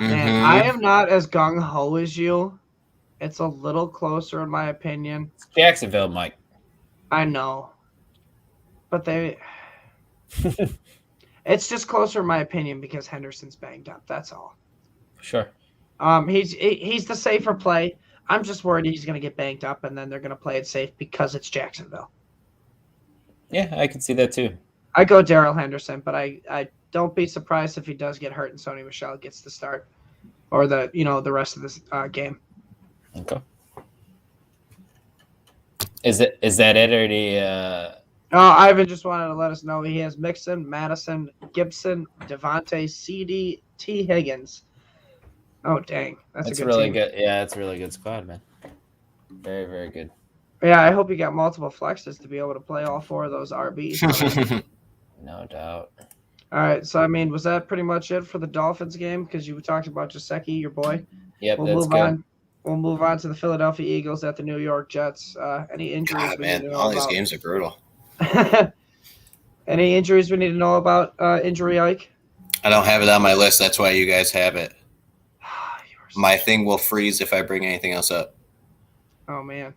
Man, I am not as gung-ho as you. It's a little closer in my opinion. It's Jacksonville, Mike. I know. But it's just closer in my opinion because Henderson's banged up. That's all. Sure. He's the safer play. I'm just worried he's going to get banged up, and then they're going to play it safe because it's Jacksonville. Yeah, I can see that too. I go Darrell Henderson, but I don't be surprised if he does get hurt and Sony Michel gets the start or the rest of this game. Okay. Is that it or the? Ivan just wanted to let us know he has Mixon, Madison, Gibson, Devontae, CD, T. Higgins. Oh dang, that's a good really team. good. Yeah, it's a really good squad, man. Very, very good. Yeah, I hope you got multiple flexes to be able to play all 4 of those RBs. No doubt. All right, so I mean, was that pretty much it for the Dolphins game? Because you talked about Gesicki, your boy. Yep, We'll that's move good. on. We'll move on to the Philadelphia Eagles at the New York Jets. Any injuries? God, we need to man, know all these about? games are brutal. Any injuries we need to know about? Injury Ike? I don't have it on my list. That's why you guys have it. You were My thing will freeze if I bring anything else up. Oh man,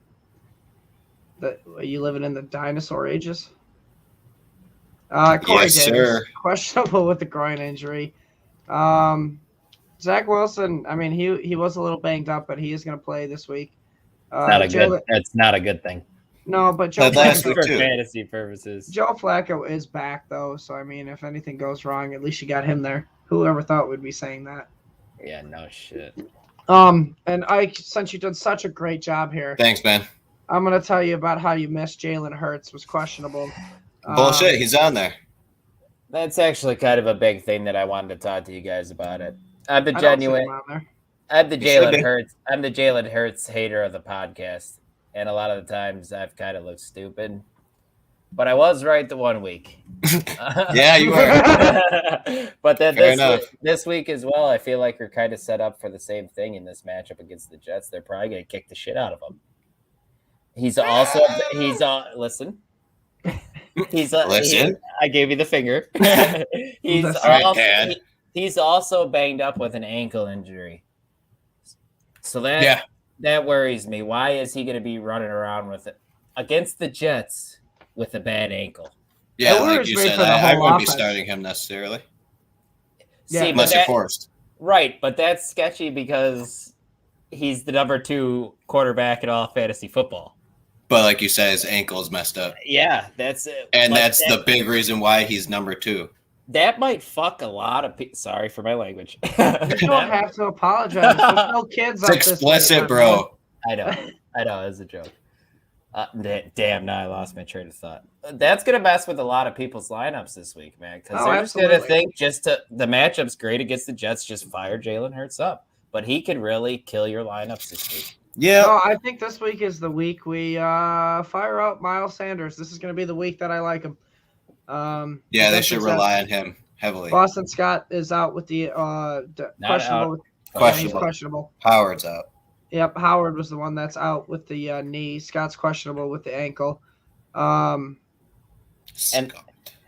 are you living in the dinosaur ages? Corey Yes, Davis, sir. questionable with the groin injury. Zach Wilson, I mean, he was a little banged up, but he is going to play this week. That's not a good thing. No, but Joe But last Flacco, week, For too. fantasy purposes. Joe Flacco is back though, so I mean, if anything goes wrong, at least you got him there. Whoever thought we'd be saying that? Yeah, no shit. And Ike, since you did such a great job here, Thanks, man. I'm going to tell you about how you missed Jalen Hurts was questionable. Bullshit. He's on there. That's actually kind of a big thing that I wanted to talk to you guys about it. I'm the I don't see genuine. him on there. I'm the You should Jalen be. Hurts. I'm the Jalen Hurts hater of the podcast, and a lot of the times I've kind of looked stupid, but I was right the one week. Yeah, you are. But then Fair enough. this week as well, I feel like we're kind of set up for the same thing in this matchup against the Jets. They're probably going to kick the shit out of him. Listen. Listen. I gave you the finger. he's That's right, also Dad. he's also banged up with an ankle injury. So that worries me. Why is he going to be running around with it against the Jets with a bad ankle? Yeah, It like worries you me said, for the I whole wouldn't be offense. starting him necessarily. Yeah, See, Unless you're forced. right, but that's sketchy because he's the number 2 quarterback in all fantasy football. But like you said, his ankle's messed up. Yeah, that's it. And But that's the big reason why he's number 2. that might fuck a lot of people. Sorry for my language. You don't have to apologize. There's no kids It's up this explicit, late, bro. I know, it's a joke. Damn, now I lost my train of thought. That's gonna mess with a lot of people's lineups this week, man. Because Oh, they're just gonna absolutely. think the matchup's great against the Jets. Just fire Jalen Hurts up, but he could really kill your lineups this week. Yeah. No, I think this week is the week we fire up Miles Sanders. This is going to be the week that I like him. Yeah, they should rely on him heavily. Boston Scott is out with the questionable. Questionable. He's questionable. Howard's out. Yep, Howard was the one that's out with the knee. Scott's questionable with the ankle. And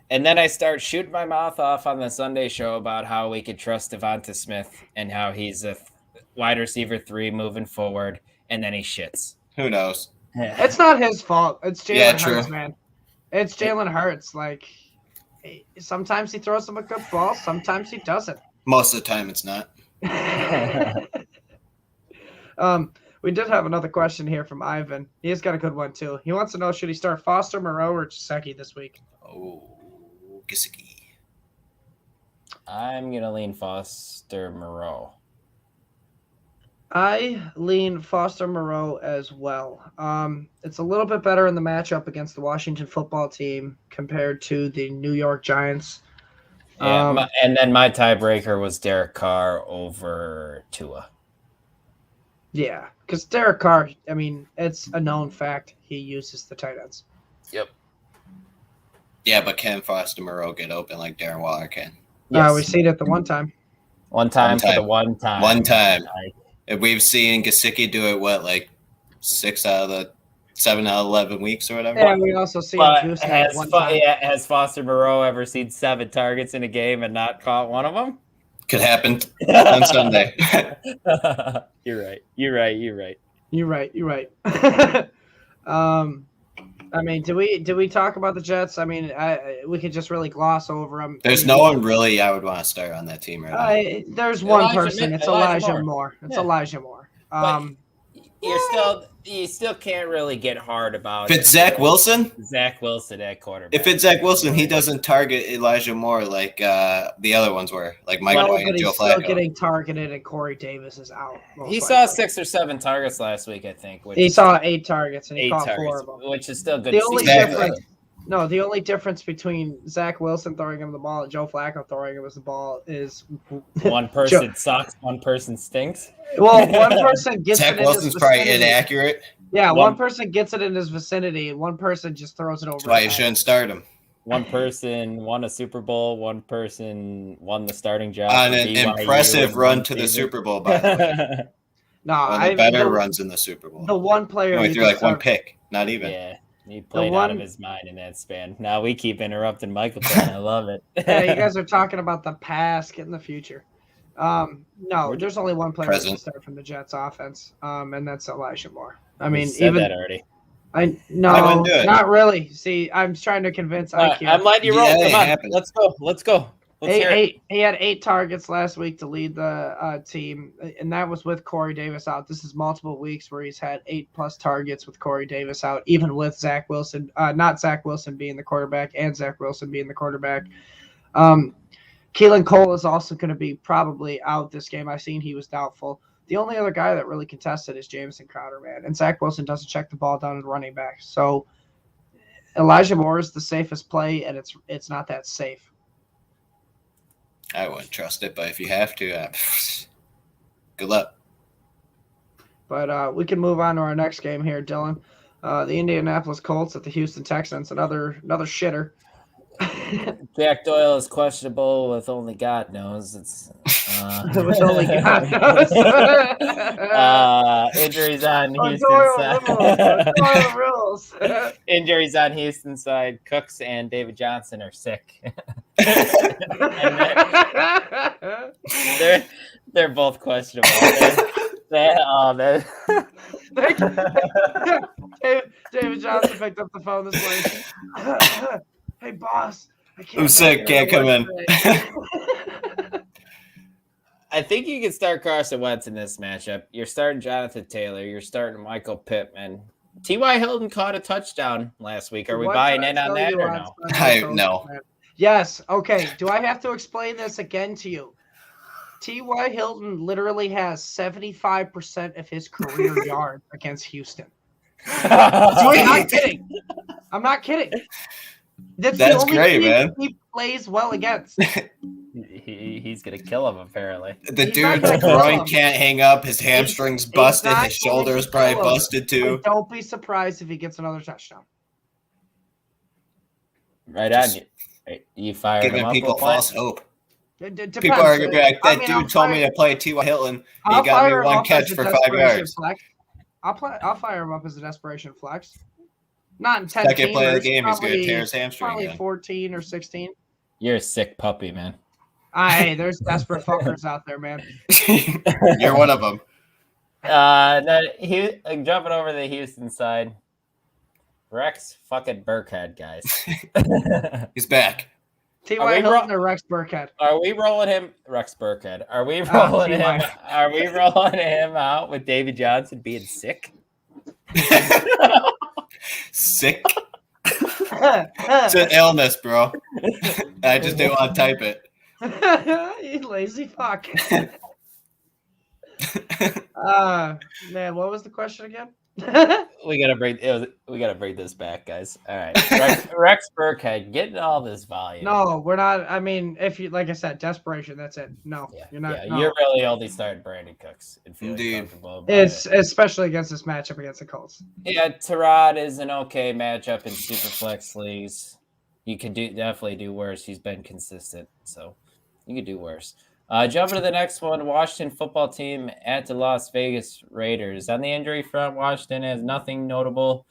then I start shooting my mouth off on the Sunday show about how we could trust Devonta Smith and how he's a wide receiver 3 moving forward, and then he shits. Who knows? It's not his fault. It's Jalen Yeah, Hurts, true. man. It's Jalen Hurts. Like, sometimes he throws them a good ball, sometimes he doesn't. Most of the time, it's not. We did have another question here from Ivan. He's got a good one too. He wants to know, should he start Foster, Moreau, or Gesicki this week? Oh, Gesicki. I'm gonna lean Foster Moreau. I lean Foster Moreau as well. It's a little bit better in the matchup against the Washington football team compared to the New York Giants. Yeah, and then my tiebreaker was Derek Carr over Tua. Yeah, because Derek Carr, I mean, it's a known fact he uses the tight ends. Yep. Yeah, but can Foster Moreau get open like Darren Waller can? We've seen it the one time. One time for the one time. One time. Like, If we've seen Gesicki do it, 6 out of the 7 out of 11 weeks or whatever? Yeah, we also see but him juice at one time. has Foster Moreau ever seen 7 targets in a game and not caught one of them? Could happen on Sunday. You're right. You're right. You're right. I mean, do we talk about the Jets? I mean, we could just really gloss over them. There's no one really I would want to start on that team right now. There's one Elijah person. Moore. It's Elijah Elijah Moore. It's Yeah. Elijah Moore. But you still can't really get hard about If it's Zach Wilson? Zach Wilson at quarterback. If it's Zach Wilson, he doesn't target Elijah Moore like the other ones were, like Mike White and Joe Flacco. Still getting targeted, and Corey Davis is out. He saw 6 or 7 targets last week, I think. He saw 8 targets, and he caught 4 of them. Which is still good. The only difference between Zach Wilson throwing him the ball and Joe Flacco throwing him the ball is one person sucks, one person stinks. Well, one person gets Zach Wilson's probably inaccurate. Yeah, one person gets it in his vicinity, and one person just throws it over. That's why you shouldn't start him. One person won a Super Bowl. One person won the starting job on an impressive run to the Super Bowl. By the way. No, one of the better runs in the Super Bowl. The one player he threw like one pick, not even. Yeah. He played out of his mind in that span. Now we keep interrupting Michael. I love it. Yeah, you guys are talking about the past, getting the future. No, there's only one player that can start from the Jets offense, and that's Elijah Moore. I mean, said that already. Not really. See, I'm trying to convince IQ. I'm letting you roll. Come on, let's go. He had 8 targets last week to lead the team, and that was with Corey Davis out. This is multiple weeks where he's had 8+ targets with Corey Davis out, even with Zach Wilson, not Zach Wilson being the quarterback and Zach Wilson being the quarterback. Keelan Cole is also going to be probably out this game. I've seen he was doubtful. The only other guy that really contested is Jamison Crowder, man, and Zach Wilson doesn't check the ball down at running back. So Elijah Moore is the safest play, and it's not that safe. I wouldn't trust it, but if you have to, good luck. But we can move on to our next game here, Dylan. The Indianapolis Colts at the Houston Texans, another shitter. Jack Doyle is questionable with only God knows. It's with only God knows. Injuries on Houston side. Injuries on Houston side. Cooks and David Johnson are sick. They're both questionable. David Johnson picked up the phone this morning. Hey, boss. I'm sick. Can't come in. I think you can start Carson Wentz in this matchup. You're starting Jonathan Taylor. You're starting Michael Pittman. T.Y. Hilton caught a touchdown last week. Are we buying in on that or no? No. Yes. Okay. Do I have to explain this again to you? T.Y. Hilton literally has 75% of his career yards against Houston. I'm not kidding. That's the only great, team man. He plays well against. He's gonna kill him apparently. The dude's groin can't hang up. His hamstrings busted. His shoulders probably busted too. Don't be surprised if he gets another touchdown. Right on you. You fired him giving up. People false hope. People are gonna be like, that dude told me to play T.Y. Hilton. He got me one catch for 5 yards. I'll fire him up as a desperation flex. Not in 10 second play of the game, he's going to tear his hamstring. Probably 14 or 16. You're a sick puppy, man. Hey, there's desperate fuckers out there, man. You're one of them. Jumping over the Houston side. Rex fucking Burkhead, guys. He's back. T.Y. Hilton or Rex Burkhead? Are we rolling him? Rex Burkhead. Are we rolling him? Are we rolling him out with David Johnson being sick? Sick. It's an illness, bro. I just didn't want to type it. You lazy fuck. Man, what was the question again? We gotta bring this back, guys. All right, Rex Burkhead getting all this volume. No, we're not. I mean, if you like I said, desperation. That's it. No, you're not. Yeah, no. You're really only starting Brandon Cooks. Indeed. It's especially against this matchup against the Colts. Yeah, Tyrod is an okay matchup in super flex leagues. You can definitely do worse. He's been consistent, so you could do worse. Jumping to the next one, Washington football team at the Las Vegas Raiders. On the injury front, Washington has nothing notable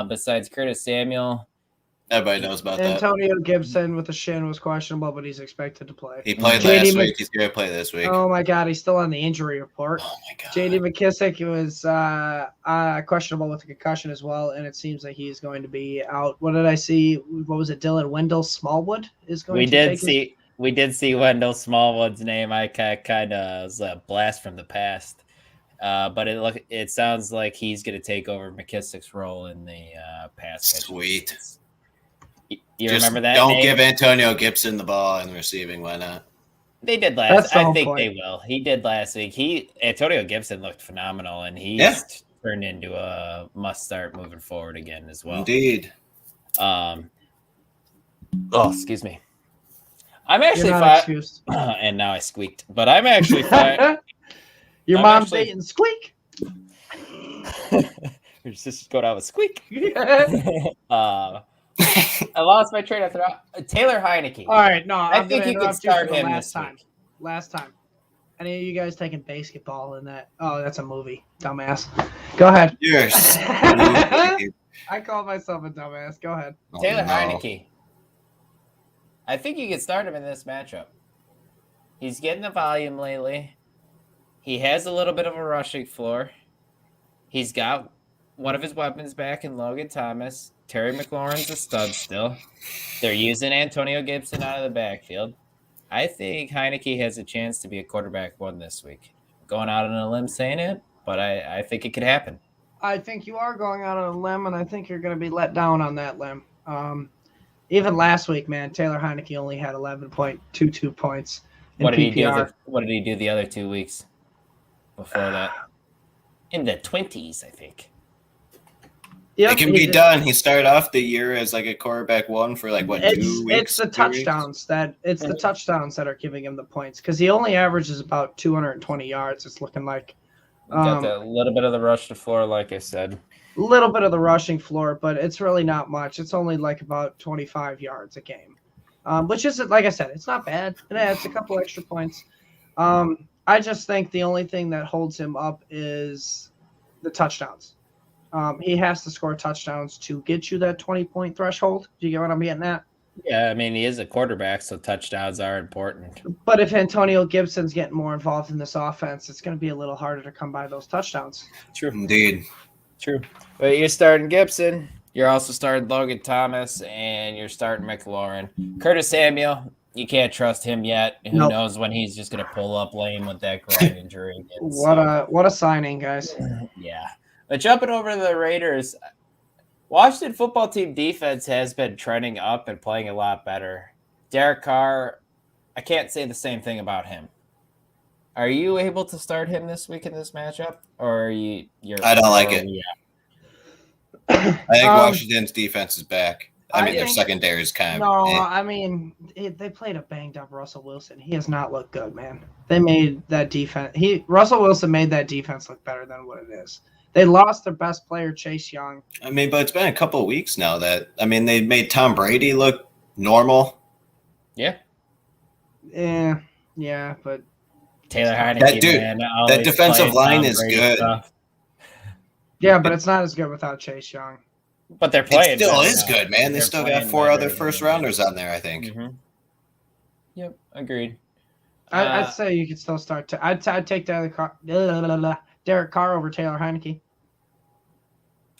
besides Curtis Samuel. Everybody knows about that. Antonio Gibson with a shin was questionable, but he's expected to play. He played last week. He's going to play this week. Oh, my God. He's still on the injury report. Oh, my God. J.D. McKissick was questionable with a concussion as well, and it seems like he's going to be out. What did I see? What was it? Dylan Wendell Smallwood is going to take We did see Wendell Smallwood's name. I kind of was a blast from the past. But it sounds like he's going to take over McKissick's role in the pass catch. Sweet. You remember that? Don't give Antonio Gibson the ball in receiving. Why not? They did last. I think they will. He did last week. Antonio Gibson looked phenomenal, and he's turned into a must start moving forward again as well. Indeed. Excuse me. I'm actually fine. And now I squeaked, but I'm actually fine. Your mom's dating squeak. Just go down with squeak. I lost my train of thought. Taylor Heineke. All right, no, I think you could start him this time. Last time. Any of you guys taking basketball in that? Oh, that's a movie. Dumbass. Go ahead. Yes. I call myself a dumbass. Go ahead. Taylor Heineke. I think you could start him in this matchup. He's getting the volume lately. He has a little bit of a rushing floor. He's got one of his weapons back in Logan Thomas. Terry McLaurin's a stud still. They're using Antonio Gibson out of the backfield. I think Heineke has a chance to be a quarterback one this week. Going out on a limb saying it, but I think it could happen. I think you are going out on a limb, and I think you're going to be let down on that limb. Even last week, man, Taylor Heineke only had 11.22 points in PPR. What did he do the other 2 weeks before that? In the 20s, I think. Yep, it can be done. He started off the year as like a quarterback one for 2 weeks. It's the touchdowns the touchdowns that are giving him the points because he only averages about 220 yards. It's looking like. Got a little bit of the rush to floor, like I said. A little bit of the rushing floor, but it's really not much. It's only like about 25 yards a game, which isn't, like I said, it's not bad. It adds a couple extra points. I just think the only thing that holds him up is the touchdowns. He has to score touchdowns to get you that 20-point threshold. Do you get what I'm getting at? Yeah, I mean, he is a quarterback, so touchdowns are important. But if Antonio Gibson's getting more involved in this offense, it's going to be a little harder to come by those touchdowns. True. Indeed. True. But you're starting Gibson. You're also starting Logan Thomas, and you're starting McLaurin. Curtis Samuel, you can't trust him yet. Who knows when he's just going to pull up lane with that groin injury again. What a signing, guys. Yeah. But jumping over to the Raiders, Washington football team defense has been trending up and playing a lot better. Derek Carr, I can't say the same thing about him. Are you able to start him this week in this matchup, or you're? I don't like it. Yeah. I think Washington's defense is back. I mean, their secondary is kind of. No, I mean they played a banged up Russell Wilson. He has not looked good, man. They made that defense. Russell Wilson made that defense look better than what it is. They lost their best player, Chase Young. I mean, but it's been a couple of weeks now they made Tom Brady look normal. Yeah. Yeah, but Taylor Heineke, that defensive line is good. Stuff. Yeah, but it's not as good without Chase Young. But they're playing. It still is good, man. They still got 4 other first rounders on there, I think. Mm-hmm. Yep, agreed. I'd say you could still start. I'd take Derek Carr over Taylor Heineke.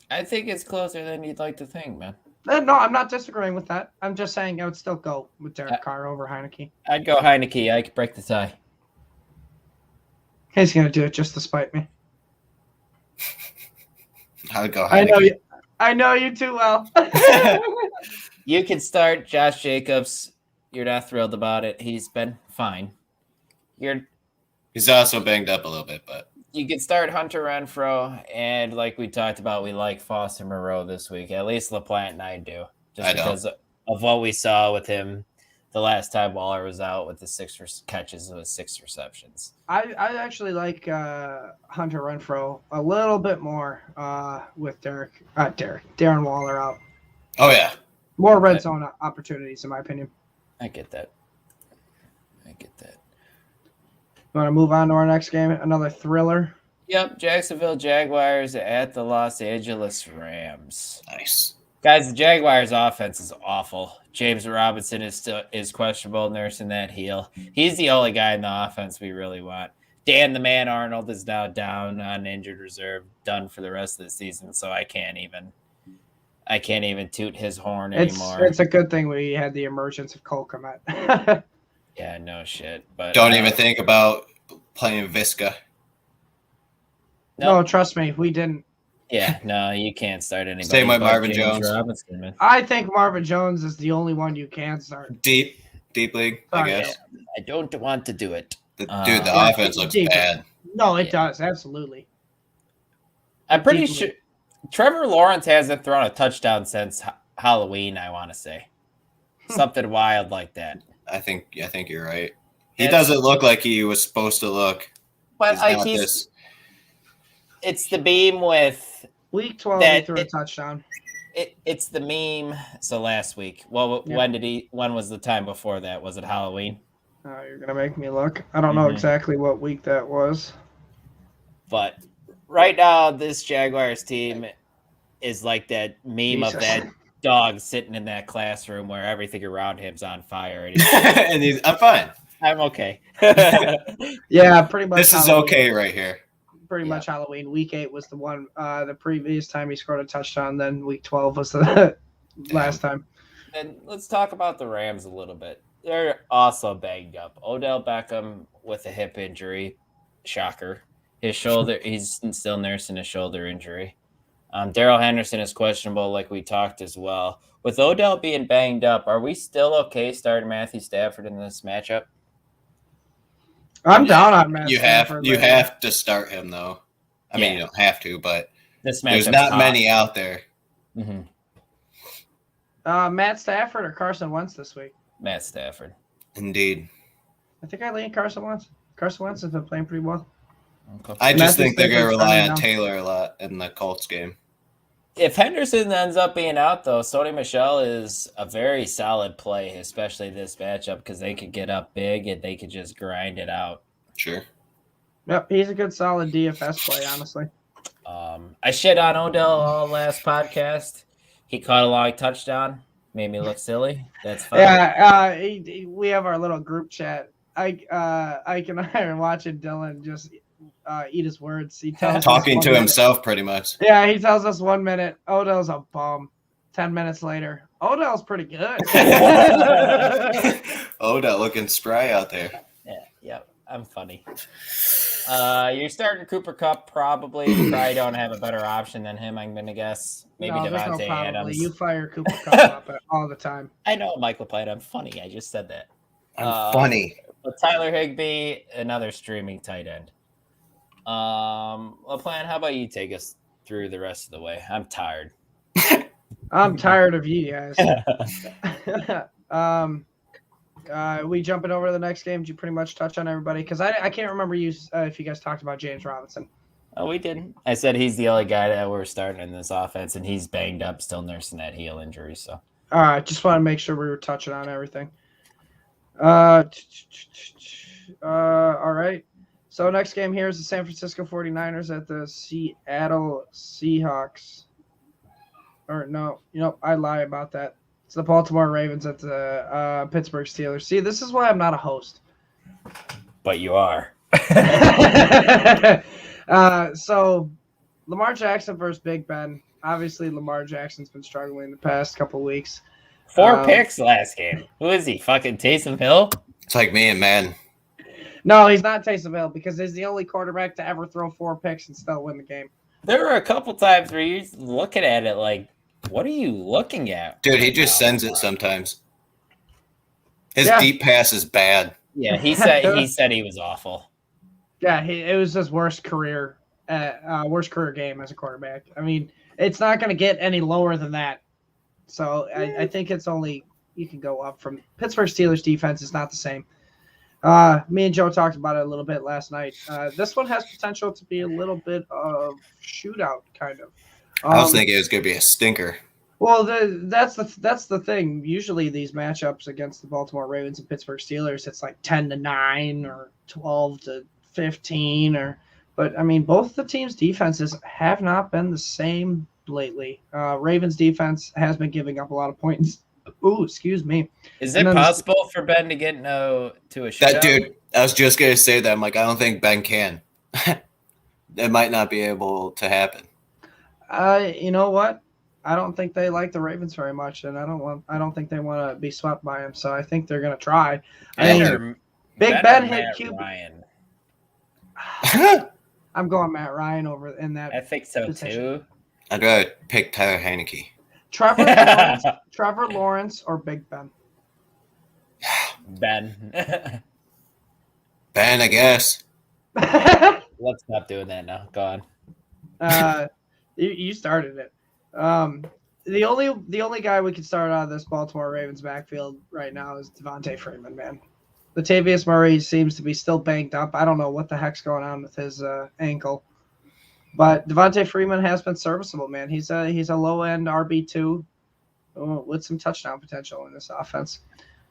I think it's closer than you'd like to think, man. No, I'm not disagreeing with that. I'm just saying I would still go with Derek Carr over Heineke. I'd go Heineke. I could break the tie. He's going to do it just to spite me. I'd go Heineke. I know you too well. You can start Josh Jacobs. You're not thrilled about it. He's been fine. He's also banged up a little bit, but you could start Hunter Renfrow, and like we talked about, we like Foster Moreau this week. At least LaPlante and I do, because of what we saw with him the last time Waller was out with the 6 catches with 6 receptions. I actually like Hunter Renfrow a little bit more with Darren Waller out. Oh yeah, more red zone opportunities in my opinion. I get that. You want to move on to our next game? Another thriller. Yep, Jacksonville Jaguars at the Los Angeles Rams. Nice. Guys, the Jaguars offense is awful. James Robinson is questionable nursing that heel. He's the only guy in the offense we really want. Dan the Man Arnold is now down on injured reserve, done for the rest of the season, so I can't even toot his horn anymore. It's a good thing we had the emergence of Cole Kmet. Yeah, no shit. But don't even think about playing Visca. No, trust me, we didn't. Yeah, no, you can't start anybody. Same with but Marvin James Jones. Robinson, man. I think Marvin Jones is the only one you can start. Deep league, I Sorry, guess. I don't want to do it. The Yeah, offense looks deep. bad. No, it does, absolutely. I'm pretty Deep sure league. Trevor Lawrence hasn't thrown a touchdown since Halloween, I want to say. Something wild like that. I think you're right. He doesn't look like he was supposed to look. But This. It's the meme with Week 12, he threw a touchdown. It's the meme. So last week, well, when was the time before that? Was it Halloween? Oh, you're gonna make me look. I don't know exactly what week that was. But right now, this Jaguars team is like that meme of that dog sitting in that classroom where everything around him's on fire. And I'm fine. I'm okay. Yeah, pretty much. This is okay right here. Pretty much Halloween. Week 8 was the one. The previous time he scored a touchdown. Then week 12 was the last time. And let's talk about the Rams a little bit. They're also banged up. Odell Beckham with a hip injury. Shocker. His shoulder, he's still nursing a shoulder injury. Darrell Henderson is questionable, like we talked as well. With Odell being banged up, are we still okay starting Matthew Stafford in this matchup? I'm down on Matthew Stafford. You have to start him, though. I mean, you don't have to, but there's not many out there. Mm-hmm. Matt Stafford or Carson Wentz this week? Matt Stafford. Indeed. I think I lean Carson Wentz. Carson Wentz has been playing pretty well. Okay. I just think they're going to rely on Taylor a lot in the Colts game. If Henderson ends up being out, though, Sony Michel is a very solid play, especially this matchup, because they could get up big and they could just grind it out. Sure. Yep, he's a good, solid DFS play, honestly. I shit on Odell all last podcast. He caught a long touchdown, made me look silly. That's fine. Yeah, we have our little group chat. Ike and I are watching Dylan just eat his words. He tells talking to himself pretty much. Yeah, he tells us 1 minute, Odell's a bum. 10 minutes later, Odell's pretty good. Odell looking spry out there. Yeah, I'm funny. You're starting Cooper Kupp probably. You probably don't have a better option than him, I'm going to guess. Maybe Devontae Adams. You fire Cooper Kupp up all the time. I know, Michael played. I'm funny. I just said that. I'm funny. But Tyler Higbee, another streaming tight end. LaPlante, how about you take us through the rest of the way? I'm tired. I'm tired of you guys. We jumping over to the next game. Did you pretty much touch on everybody? Because I can't remember if you guys talked about James Robinson. Oh, we didn't. I said he's the only guy that we're starting in this offense, and he's banged up, still nursing that heel injury. So, all right, just want to make sure we were touching on everything. All right. So next game here is the San Francisco 49ers at the Seattle Seahawks. Or no, I lie about that. It's the Baltimore Ravens at the Pittsburgh Steelers. See, this is why I'm not a host. But you are. So Lamar Jackson versus Big Ben. Obviously, Lamar Jackson's been struggling the past couple weeks. 4 picks last game. Who is he? Fucking Taysom Hill? It's like me and man. No, he's not Taysom Hill because he's the only quarterback to ever throw 4 picks and still win the game. There were a couple times where you're looking at it like, what are you looking at? Dude, he just sends it sometimes. His deep pass is bad. Yeah, he said he was awful. Yeah, it was his worst career game as a quarterback. I mean, it's not going to get any lower than that. So I think it's only you can go up from Pittsburgh Steelers defense is not the same. Me and Joe talked about it a little bit last night. This one has potential to be a little bit of shootout, kind of. I was thinking it was going to be a stinker. Well, that's the thing. Usually these matchups against the Baltimore Ravens and Pittsburgh Steelers, it's like 10-9 or 12-15 but I mean, both the teams' defenses have not been the same lately. Ravens defense has been giving up a lot of points. Ooh, excuse me. Is it possible for Ben to get to a shootout? That dude, I was just going to say that. I'm like, I don't think Ben can. It might not be able to happen. You know what? I don't think they like the Ravens very much, and I don't think they want to be swept by them. So I think they're going to try. Big Ben hit QB. I'm going Matt Ryan over in that. I think so position. too. I'd rather pick Tyler Heineke. Trevor Lawrence or Big Ben? Ben. Ben, I guess. Let's stop doing that now. Go on. You started it. The only guy we can start out of this Baltimore Ravens backfield right now is Devontae Freeman, man. Latavius Murray seems to be still banged up. I don't know what the heck's going on with his ankle. But Devontae Freeman has been serviceable, man. He's a low-end RB2 with some touchdown potential in this offense.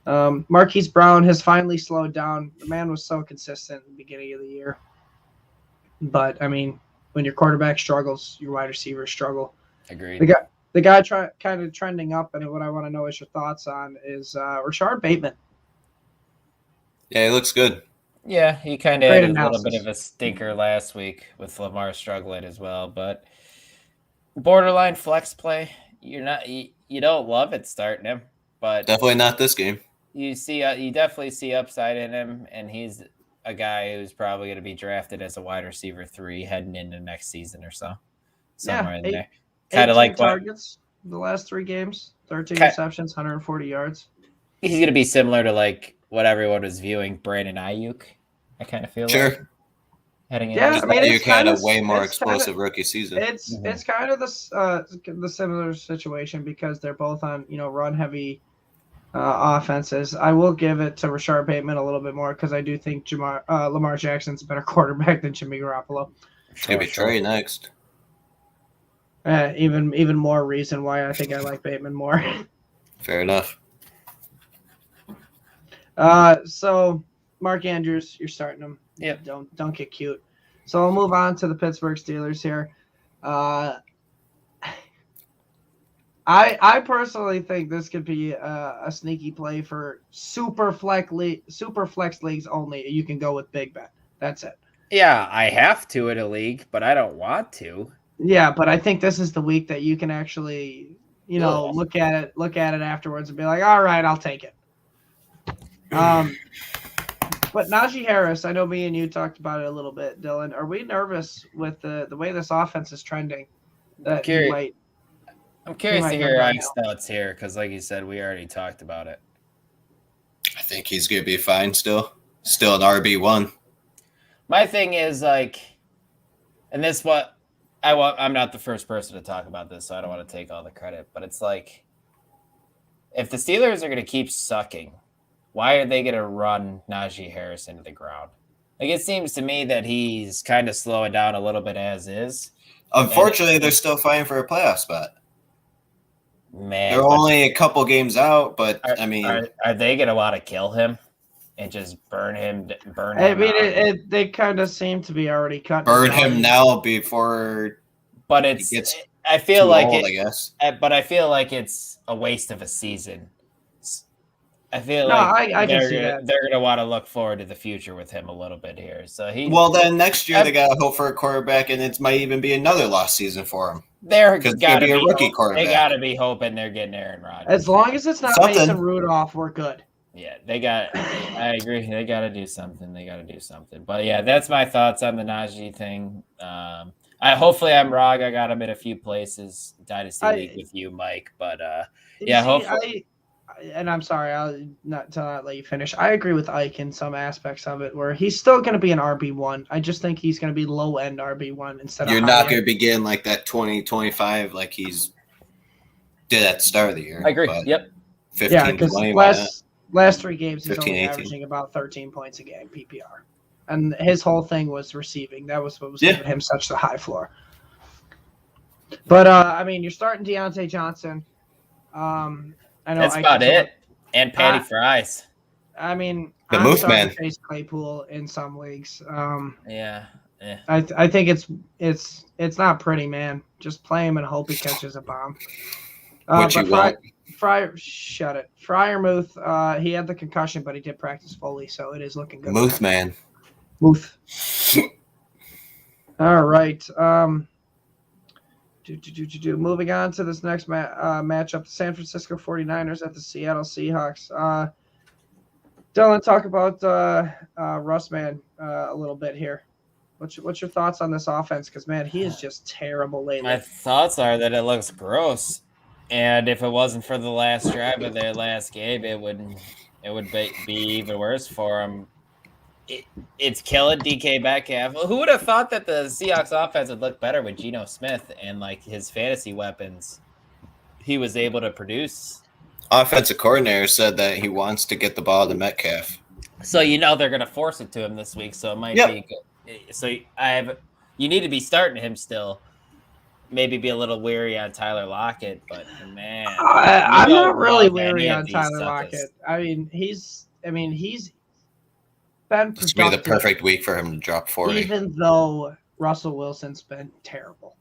Marquise Brown has finally slowed down. The man was so consistent at the beginning of the year. But, I mean, when your quarterback struggles, your wide receivers struggle. Agreed. The guy kind of trending up, and what I want to know is your thoughts on is Rashard Bateman. Yeah, he looks good. Yeah, he kind of Great had a analysis. little bit of a stinker last week with Lamar struggling as well, but borderline flex play. You don't love it starting him, but Definitely not this game. you definitely see upside in him, and he's a guy who's probably going to be drafted as a wide receiver 3 heading into next season or so, somewhere in there. Kind of like targets the last 3 games, 13 receptions, 140 yards. He's going to be similar to like what everyone was viewing Brandon Ayuk. I kind of feel Sure. like heading in. Yeah, I mean, Ayuk had a way more explosive rookie season. It's kind of the similar situation because they're both on run heavy offenses. I will give it to Rashard Bateman a little bit more because I do think Lamar Jackson's a better quarterback than Jimmy Garoppolo. It's gonna be Trey next. Even more reason why I think I like Bateman more. Fair enough. So Mark Andrews, you're starting him. Yep. Don't get cute. So I'll move on to the Pittsburgh Steelers here. I personally think this could be a sneaky play for super flex leagues only. You can go with Big Ben. That's it. Yeah, I have to in a league, but I don't want to. Yeah, but I think this is the week that you can actually, look at it afterwards and be like, all right, I'll take it. But Najee Harris, I know me and you talked about it a little bit, Dylan. Are we nervous with the way this offense is trending? I'm curious to hear Ike's thoughts here because, like you said, we already talked about it. I think he's gonna be fine still. Still an RB1. My thing is like, and this what I want. I'm not the first person to talk about this, so I don't want to take all the credit. But it's like, if the Steelers are going to keep sucking, why are they going to run Najee Harris into the ground? Like, it seems to me that he's kind of slowing down a little bit as is. Unfortunately, they're still fighting for a playoff spot. Man, they're only a couple games out, but are they going to want to kill him and just burn him? They kind of seem to be already cutting. Burn him now before. But he gets I feel like old, I guess. But I feel like it's a waste of a season. I feel I can see that. They're going to want to look forward to the future with him a little bit here. So then next year they got to hope for a quarterback, and it might even be another lost season for him. They're got to be a rookie quarterback. They got to be hoping they're getting Aaron Rodgers. As long as it's not Mason Rudolph, we're good. Yeah, I agree. They got to do something. But yeah, that's my thoughts on the Najee thing. Hopefully I'm wrong. I got him in a few places, Dynasty League with you, Mike. But hopefully. And I'm sorry, I'll not let you finish. I agree with Ike in some aspects of it where he's still going to be an RB1. I just think he's going to be low-end RB1 instead of You're not going to begin like that 20-25 like he's did at the start of the year. I agree. Yep. 15, 20. Last 3 games, he's 15, only 18. averaging about 13 points a game, PPR. And his whole thing was receiving. That was what was giving him such a high floor. But, you're starting Deontay Johnson. I know that's about it. And Patty Fries. I'm the Moose Man. Chase Claypool in some leagues. Yeah. I think it's not pretty, man. Just play him and hope he catches a bomb. Shut it. Freiermuth, he had the concussion, but he did practice fully, so it is looking good. Moose Man. Muth. All right. Moving on to this next matchup, the San Francisco 49ers at the Seattle Seahawks. Dylan, talk about Russ Man a little bit here. What's your thoughts on this offense? Because man, he is just terrible lately. My thoughts are that it looks gross, and if it wasn't for the last drive of their last game, it would be even worse for him. It's killing DK Metcalf. Who would have thought that the Seahawks offense would look better with Geno Smith and like his fantasy weapons he was able to produce? Offensive coordinator said that he wants to get the ball to Metcalf. So they're going to force it to him this week. So it might be good. So you need to be starting him still. Maybe be a little weary on Tyler Lockett, but man, I'm not really weary on Tyler Lockett. I mean, he's been productive. This would be the perfect week for him to drop 40. Even though Russell Wilson's been terrible,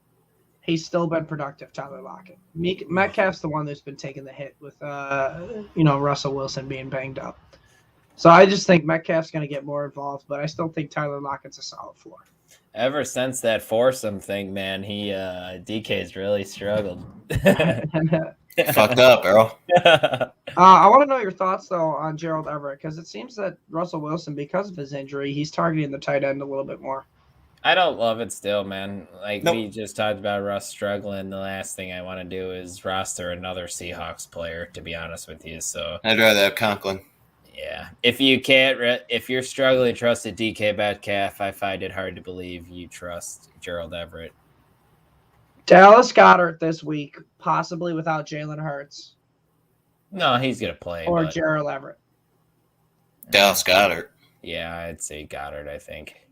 he's still been productive, Tyler Lockett. Metcalf's the one that's been taking the hit with, Russell Wilson being banged up. So I just think Metcalf's going to get more involved, but I still think Tyler Lockett's a solid floor. Ever since that foursome thing, man, DK's really struggled. Fucked up, bro. I want to know your thoughts, though, on Gerald Everett, because it seems that Russell Wilson, because of his injury, he's targeting the tight end a little bit more. I don't love it still, man. We just talked about Russ struggling. The last thing I want to do is roster another Seahawks player, to be honest with you. So I'd rather have Conklin. Yeah. If you're struggling to trust a DK Metcalf, I find it hard to believe you trust Gerald Everett. Dallas Goedert this week, possibly without Jalen Hurts. No, he's going to play. Or Gerald Everett. Dallas Goedert. Yeah, I'd say Goddard, I think.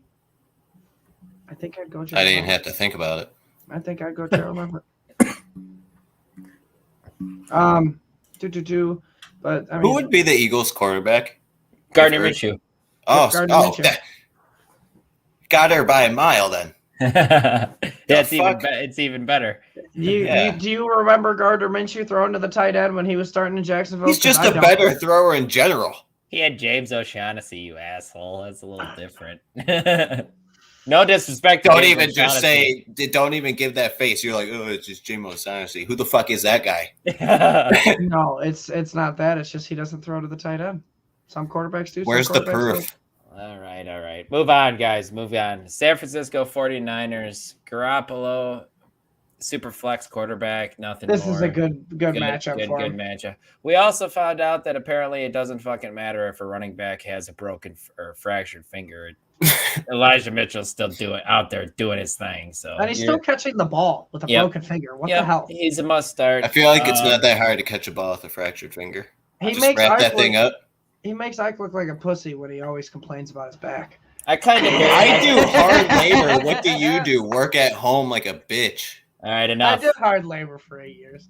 I think I'd go Gerald I didn't have to think about it. I think I'd go Gerald Everett. But I mean, who would be the Eagles quarterback? Gardner Minshew. Minshew. Got her by a mile then. It's even better. Do you remember Gardner Minshew throwing to the tight end when he was starting in Jacksonville? He's just a better thrower in general. He had James O'Shaughnessy, you asshole. That's a little different. No disrespect to Don't even give that face. You're like, oh, it's just James O'Shaughnessy. Who the fuck is that guy? No, it's not that. It's just he doesn't throw to the tight end. Some quarterbacks do. Where's the proof? All right. Move on, guys. Move on. San Francisco 49ers. Garoppolo, super flex quarterback. Nothing This more. is a good matchup for him. Good matchup. We also found out that apparently it doesn't fucking matter if a running back has a broken or fractured finger. Elijah Mitchell's still out there doing his thing. So and he's still catching the ball with a broken finger. What the hell? He's a must start. I feel like it's not that hard to catch a ball with a fractured finger. He makes wrap that thing up. He makes Ike look like a pussy when he always complains about his back. I do hard labor. What do you do? Work at home like a bitch. All right, enough. I did hard labor for 8 years.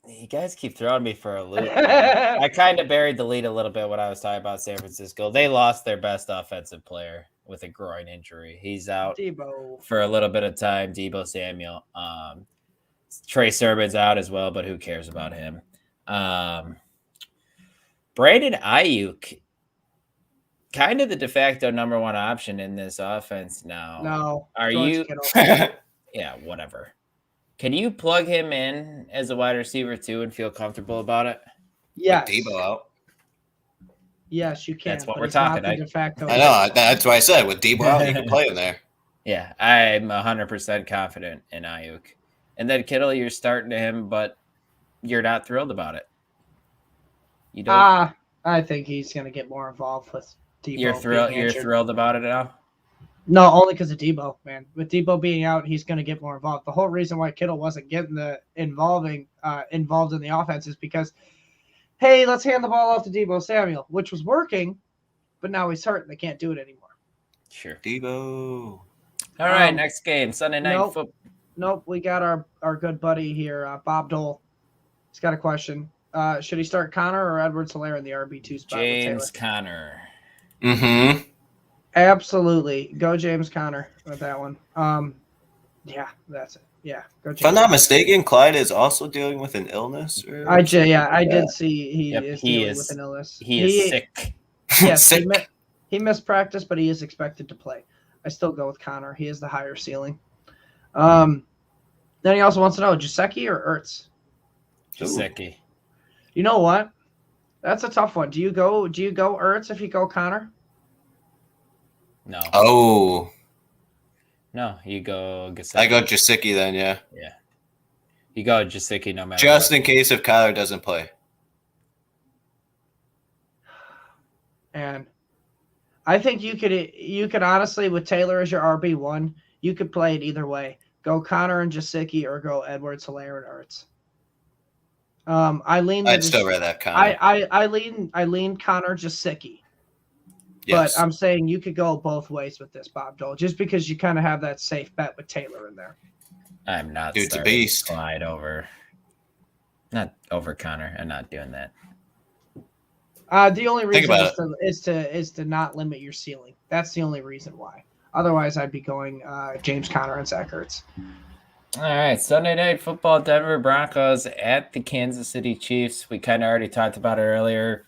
You guys keep throwing me for a loop. I kind of buried the lead a little bit when I was talking about San Francisco. They lost their best offensive player with a groin injury. He's out for a little bit of time. Deebo Samuel. Trey Sermon's out as well, but who cares about him? Brandon Ayuk, kind of the de facto number one option in this offense now. No. Are you? Yeah, whatever. Can you plug him in as a wide receiver too and feel comfortable about it? Yes. With Deebo out. Yes, you can. That's what we're talking. I know. That's what I said. With Deebo out, you can play him there. Yeah, I'm 100% confident in Ayuk. And then Kittle, you're starting to him, but you're not thrilled about it. You don't. I think he's going to get more involved with Deebo. You're thrilled about it now? No, only because of Deebo, man. With Deebo being out, he's going to get more involved. The whole reason why Kittle wasn't getting involved in the offense is because, hey, let's hand the ball off to Deebo Samuel, which was working, but now he's hurt and they can't do it anymore. Sure. Deebo. All right, next game, Sunday night football. Nope, we got our good buddy here, Bob Dole. He's got a question. Should he start Connor or Edwards-Helaire in the RB2 spot? James Conner. Mm-hmm. Absolutely. Go James Conner with that one. Yeah, that's it. Yeah, go James. If I'm not mistaken, Clyde is also dealing with an illness. I did see he is dealing with an illness. He is sick. Yes, sick. He missed practice, but he is expected to play. I still go with Connor. He is the higher ceiling. Then he also wants to know, Gesicki or Ertz? Gesicki. You know what? That's a tough one. Do you go Ertz if you go Connor? No. Oh. No, you go Gesicki. I go Gesicki then, yeah. Yeah. You go Gesicki no matter Just what. in case if Kyler doesn't play. And I think you could honestly, with Taylor as your RB1, you could play it either way. Go Connor and Gesicki or go Edwards, Hilaire, and Ertz. I'd still rather have Connor. I lean Connor Gesicki. Yes. But I'm saying you could go both ways with this, Bob Dole, just because you kind of have that safe bet with Taylor in there. I'm not Dude's a starting beast. Clyde over Connor. I'm not doing that. The only reason is to not limit your ceiling. That's the only reason why. Otherwise, I'd be going James Conner and Zach Ertz. All right, Sunday Night Football, Denver Broncos at the Kansas City Chiefs. We kind of already talked about it earlier.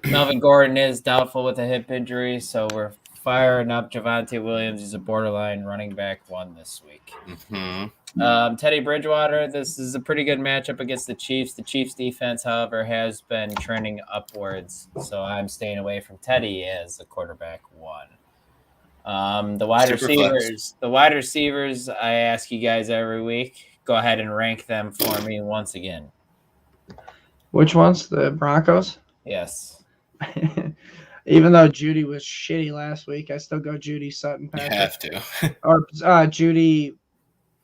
Melvin Gordon is doubtful with a hip injury, so we're firing up Javonte Williams. He's a borderline running back one this week. Mm-hmm. Teddy Bridgewater, this is a pretty good matchup against the Chiefs. The Chiefs defense, however, has been trending upwards, so I'm staying away from Teddy as the quarterback one. The wide receivers, I ask you guys every week. Go ahead and rank them for me once again. Which ones? The Broncos? Yes. Even though Judy was shitty last week, I still go Judy, Sutton, Patrick. You have to. Or Judy,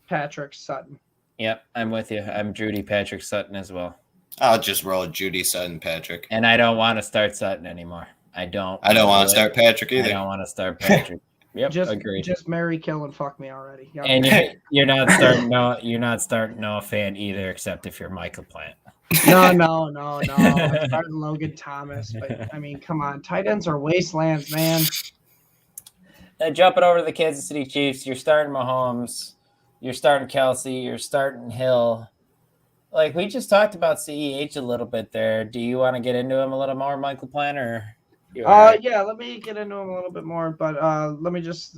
Patrick, Sutton. Yep, I'm with you. I'm Judy, Patrick, Sutton as well. I'll just roll Judy, Sutton, Patrick. And I don't want to start Sutton anymore. I don't want to start Patrick either. I don't want to start Patrick. Yep, agreed. Just marry, kill, and fuck me already. Yep. And you're not starting Noah Fant either, except if you're Michael Plant. No. I'm starting Logan Thomas, but I mean, come on, tight ends are wastelands, man. Jumping over to the Kansas City Chiefs, you're starting Mahomes, you're starting Kelsey, you're starting Hill. Like we just talked about CEH a little bit there. Do you want to get into him a little more, Michael Plant, or? Yeah, let me get into him a little bit more, but let me just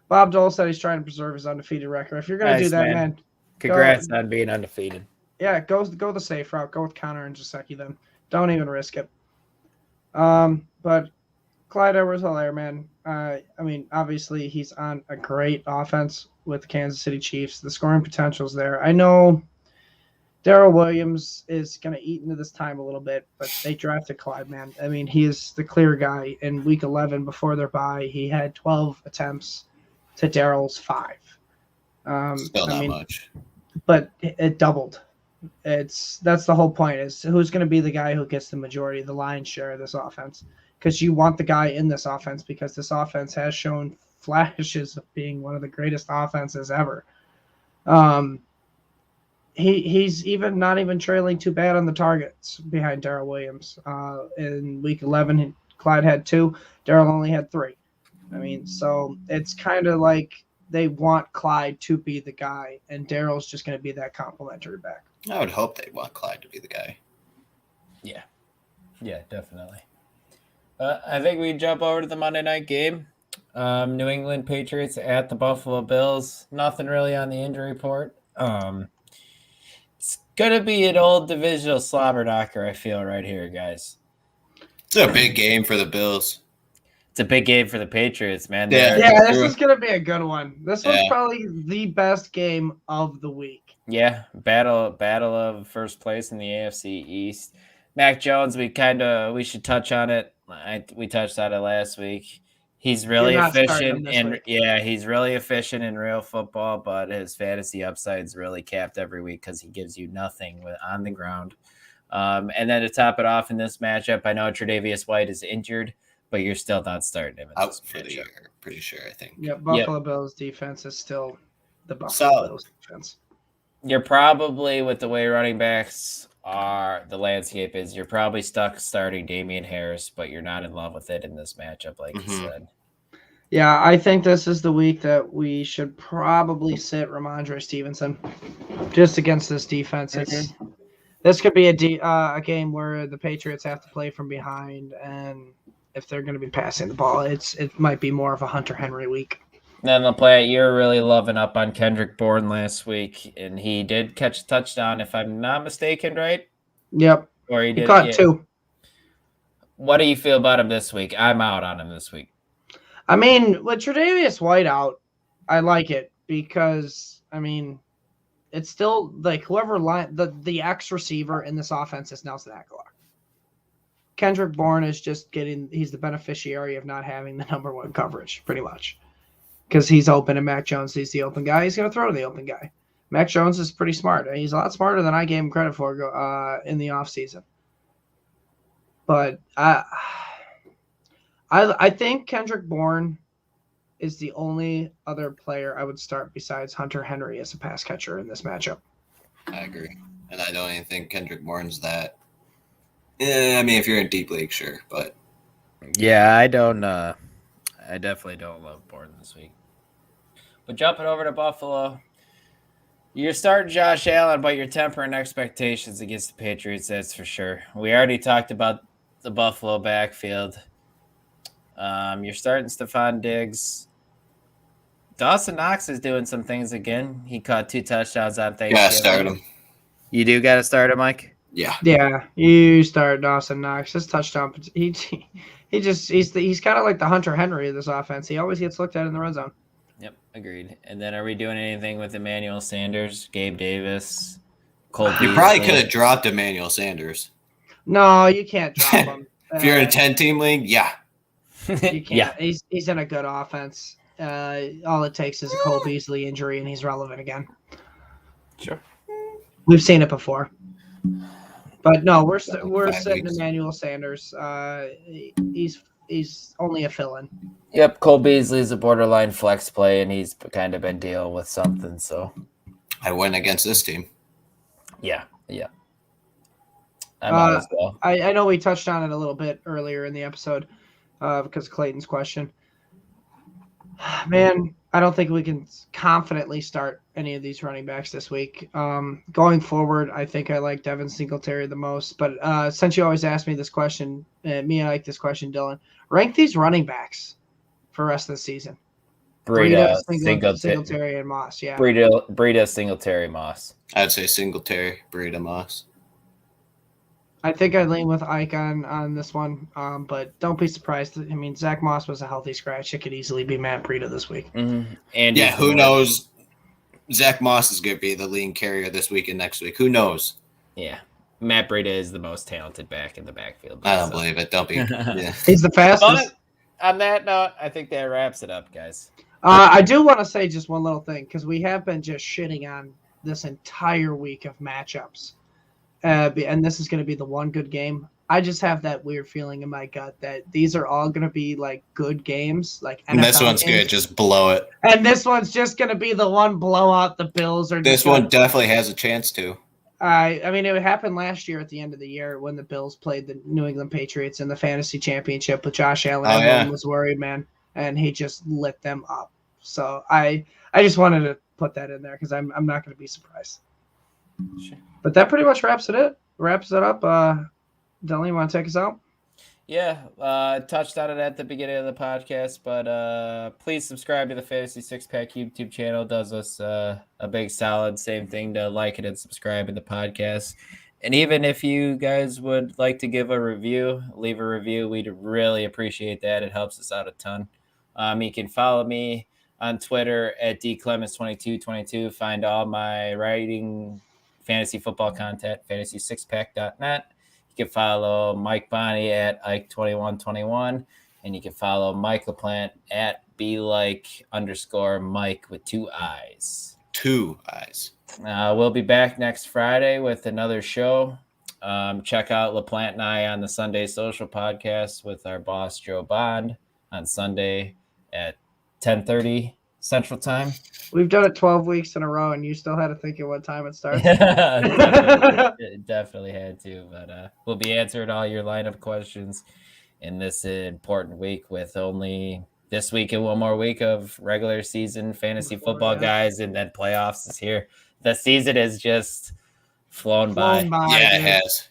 Bob Dole said he's trying to preserve his undefeated record. If you're gonna do that, man, congrats on being undefeated. Yeah, go the safe route. Go with Connor and Gesicki then. Don't even risk it. But Clyde Edwards-Helaire, man. I mean, obviously he's on a great offense with the Kansas City Chiefs. The scoring potential's there. I know Darrell Williams is going to eat into this time a little bit, but they drafted Clyde, man. I mean, he is the clear guy. In Week 11, before their bye, he had 12 attempts to Darrell's 5. Still not much. But it doubled. That's the whole point, is who's going to be the guy who gets the majority, the lion's share of this offense. Because you want the guy in this offense, because this offense has shown flashes of being one of the greatest offenses ever. He's even not even trailing too bad on the targets behind Darrell Williams. In Week 11, Clyde had 2. Darrell only had 3. I mean, so it's kind of like they want Clyde to be the guy, and Darrell's just going to be that complimentary back. I would hope they want Clyde to be the guy. Yeah, definitely. I think we jump over to the Monday night game. New England Patriots at the Buffalo Bills. Nothing really on the injury report. It's going to be an old divisional slobber knocker, I feel, right here, guys. It's a big game for the Bills. It's a big game for the Patriots, man. Yeah, this is going to be a good one. This was probably the best game of the week. Yeah, battle of first place in the AFC East. Mac Jones, we should touch on it. We touched on it last week. He's really efficient, and he's really efficient in real football, but his fantasy upside's really capped every week because he gives you nothing on the ground. And then to top it off in this matchup, I know Tre'Davious White is injured, but you're still not starting him. Out for the year, pretty sure, I think. Yeah, Buffalo Bills defense is still the Buffalo Bills defense. You're probably, with the way running backs the landscape is, you're probably stuck starting Damian Harris, but you're not in love with it in this matchup, like you said. Yeah, I think this is the week that we should probably sit Ramondre Stevenson just against this defense. This could be a game where the Patriots have to play from behind, and if they're going to be passing the ball, it might be more of a Hunter Henry week. Then the play you're really loving up on Kendrick Bourne last week, and he did catch a touchdown, if I'm not mistaken, right? Yep. Or he caught 2. What do you feel about him this week? I'm out on him this week. I mean, with Tre'Davious White out, I like it because it's still like whoever the X receiver in this offense is Nelson Aguilar. Kendrick Bourne is just he's the beneficiary of not having the number one coverage, pretty much. Because he's open and Mac Jones sees the open guy, he's going to throw to the open guy. Mac Jones is pretty smart. He's a lot smarter than I gave him credit for in the offseason. But I think Kendrick Bourne is the only other player I would start besides Hunter Henry as a pass catcher in this matchup. I agree. And I don't even think Kendrick Bourne's that. I mean, if you're in deep league, sure. But yeah, I don't. I definitely don't love Bourne this week. But jumping over to Buffalo, you're starting Josh Allen, but you're tempering expectations against the Patriots, that's for sure. We already talked about the Buffalo backfield. You're starting Stephon Diggs. Dawson Knox is doing some things again. He caught 2 touchdowns on Thanksgiving. gotta start him. You do got to start him, Mike? Yeah, you start Dawson Knox. His touchdown. He's kind of like the Hunter Henry of this offense. He always gets looked at in the red zone. Yep, agreed. And then are we doing anything with Emmanuel Sanders, Gabe Davis, Cole You probably could have dropped Emmanuel Sanders. No, you can't drop him. If you're in a 10-team league, yeah. You can't. Yeah. He's in a good offense. All it takes is a Cole Beasley injury, and he's relevant again. Sure. We've seen it before. But no, we're sitting Emmanuel Sanders. He's only a fill-in. Yep, Cole Beasley's a borderline flex play, and he's kind of been dealing with something. So I went against this team. Yeah. I'm out as well. I know we touched on it a little bit earlier in the episode because of Clayton's question. Man, I don't think we can confidently start any of these running backs this week. Going forward, I think I like Devin Singletary the most. But since you always ask me this question, I like this question, Dylan. Rank these running backs for the rest of the season. Breida, Singletary, and Moss. Yeah. Breida, Singletary, Moss. I'd say Singletary, Breida, Moss. I think I'd lean with Ike on this one, but don't be surprised. I mean, Zach Moss was a healthy scratch. It could easily be Matt Breida this week. Mm-hmm. And yeah, who knows? Zach Moss is going to be the lead carrier this week and next week. Who knows? Yeah. Matt Breida is the most talented back in the backfield. I don't believe it. Don't be. Yeah. He's the fastest. But on that note, I think that wraps it up, guys. I do want to say just one little thing because we have been just shitting on this entire week of matchups. And this is going to be the one good game. I just have that weird feeling in my gut that these are all going to be like good games. Like NFL and this one's games. good. Just blow it. And this one's just going to be the one blowout the Bills are. This one definitely has a chance to. I mean, it happened last year at the end of the year when the Bills played the New England Patriots in the fantasy championship with Josh Allen. Everyone was worried, man, and he just lit them up. So I just wanted to put that in there because I'm not going to be surprised. Sure. But that pretty much wraps it up. Dylan, you want to take us out? Yeah, touched on it at the beginning of the podcast, but please subscribe to the Fantasy Six Pack YouTube channel. Does us a big solid. Same thing to like it and subscribe to the podcast. And even if you guys would like to give a review, leave a review. We'd really appreciate that. It helps us out a ton. You can follow me on Twitter at dclemens2222. Find all my writing, fantasy football content, fantasy6pack.net. You can follow Mike Bonney at Ike2121, and you can follow Mike LaPlante at @belike_Mike with 2 eyes. 2 eyes. We'll be back next Friday with another show. Check out LaPlante and I on the Sunday Social podcast with our boss Joe Bond on Sunday at 10:30 Central Time. We've done it 12 weeks in a row, and you still had to think of what time it starts. Definitely had to, but we'll be answering all your lineup questions in this important week with only this week and one more week of regular season fantasy football, guys, and then playoffs is here. The season has just flown by. Yeah, it has.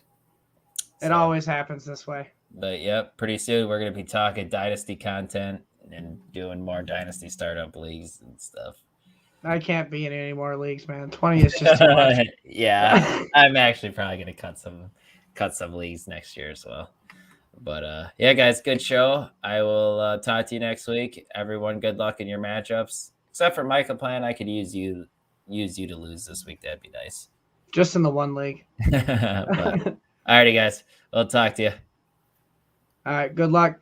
It always happens this way. But, yep, pretty soon we're going to be talking dynasty content and doing more dynasty startup leagues and stuff. I can't be in any more leagues, man. 20 is just too much. Yeah, I'm actually probably going to cut some leagues next year as well. But yeah, guys, good show. I will talk to you next week. Everyone, good luck in your matchups. Except for Michael Plan, I could use you to lose this week. That'd be nice. Just in the one league. But, alrighty, guys. We'll talk to you. All right. Good luck.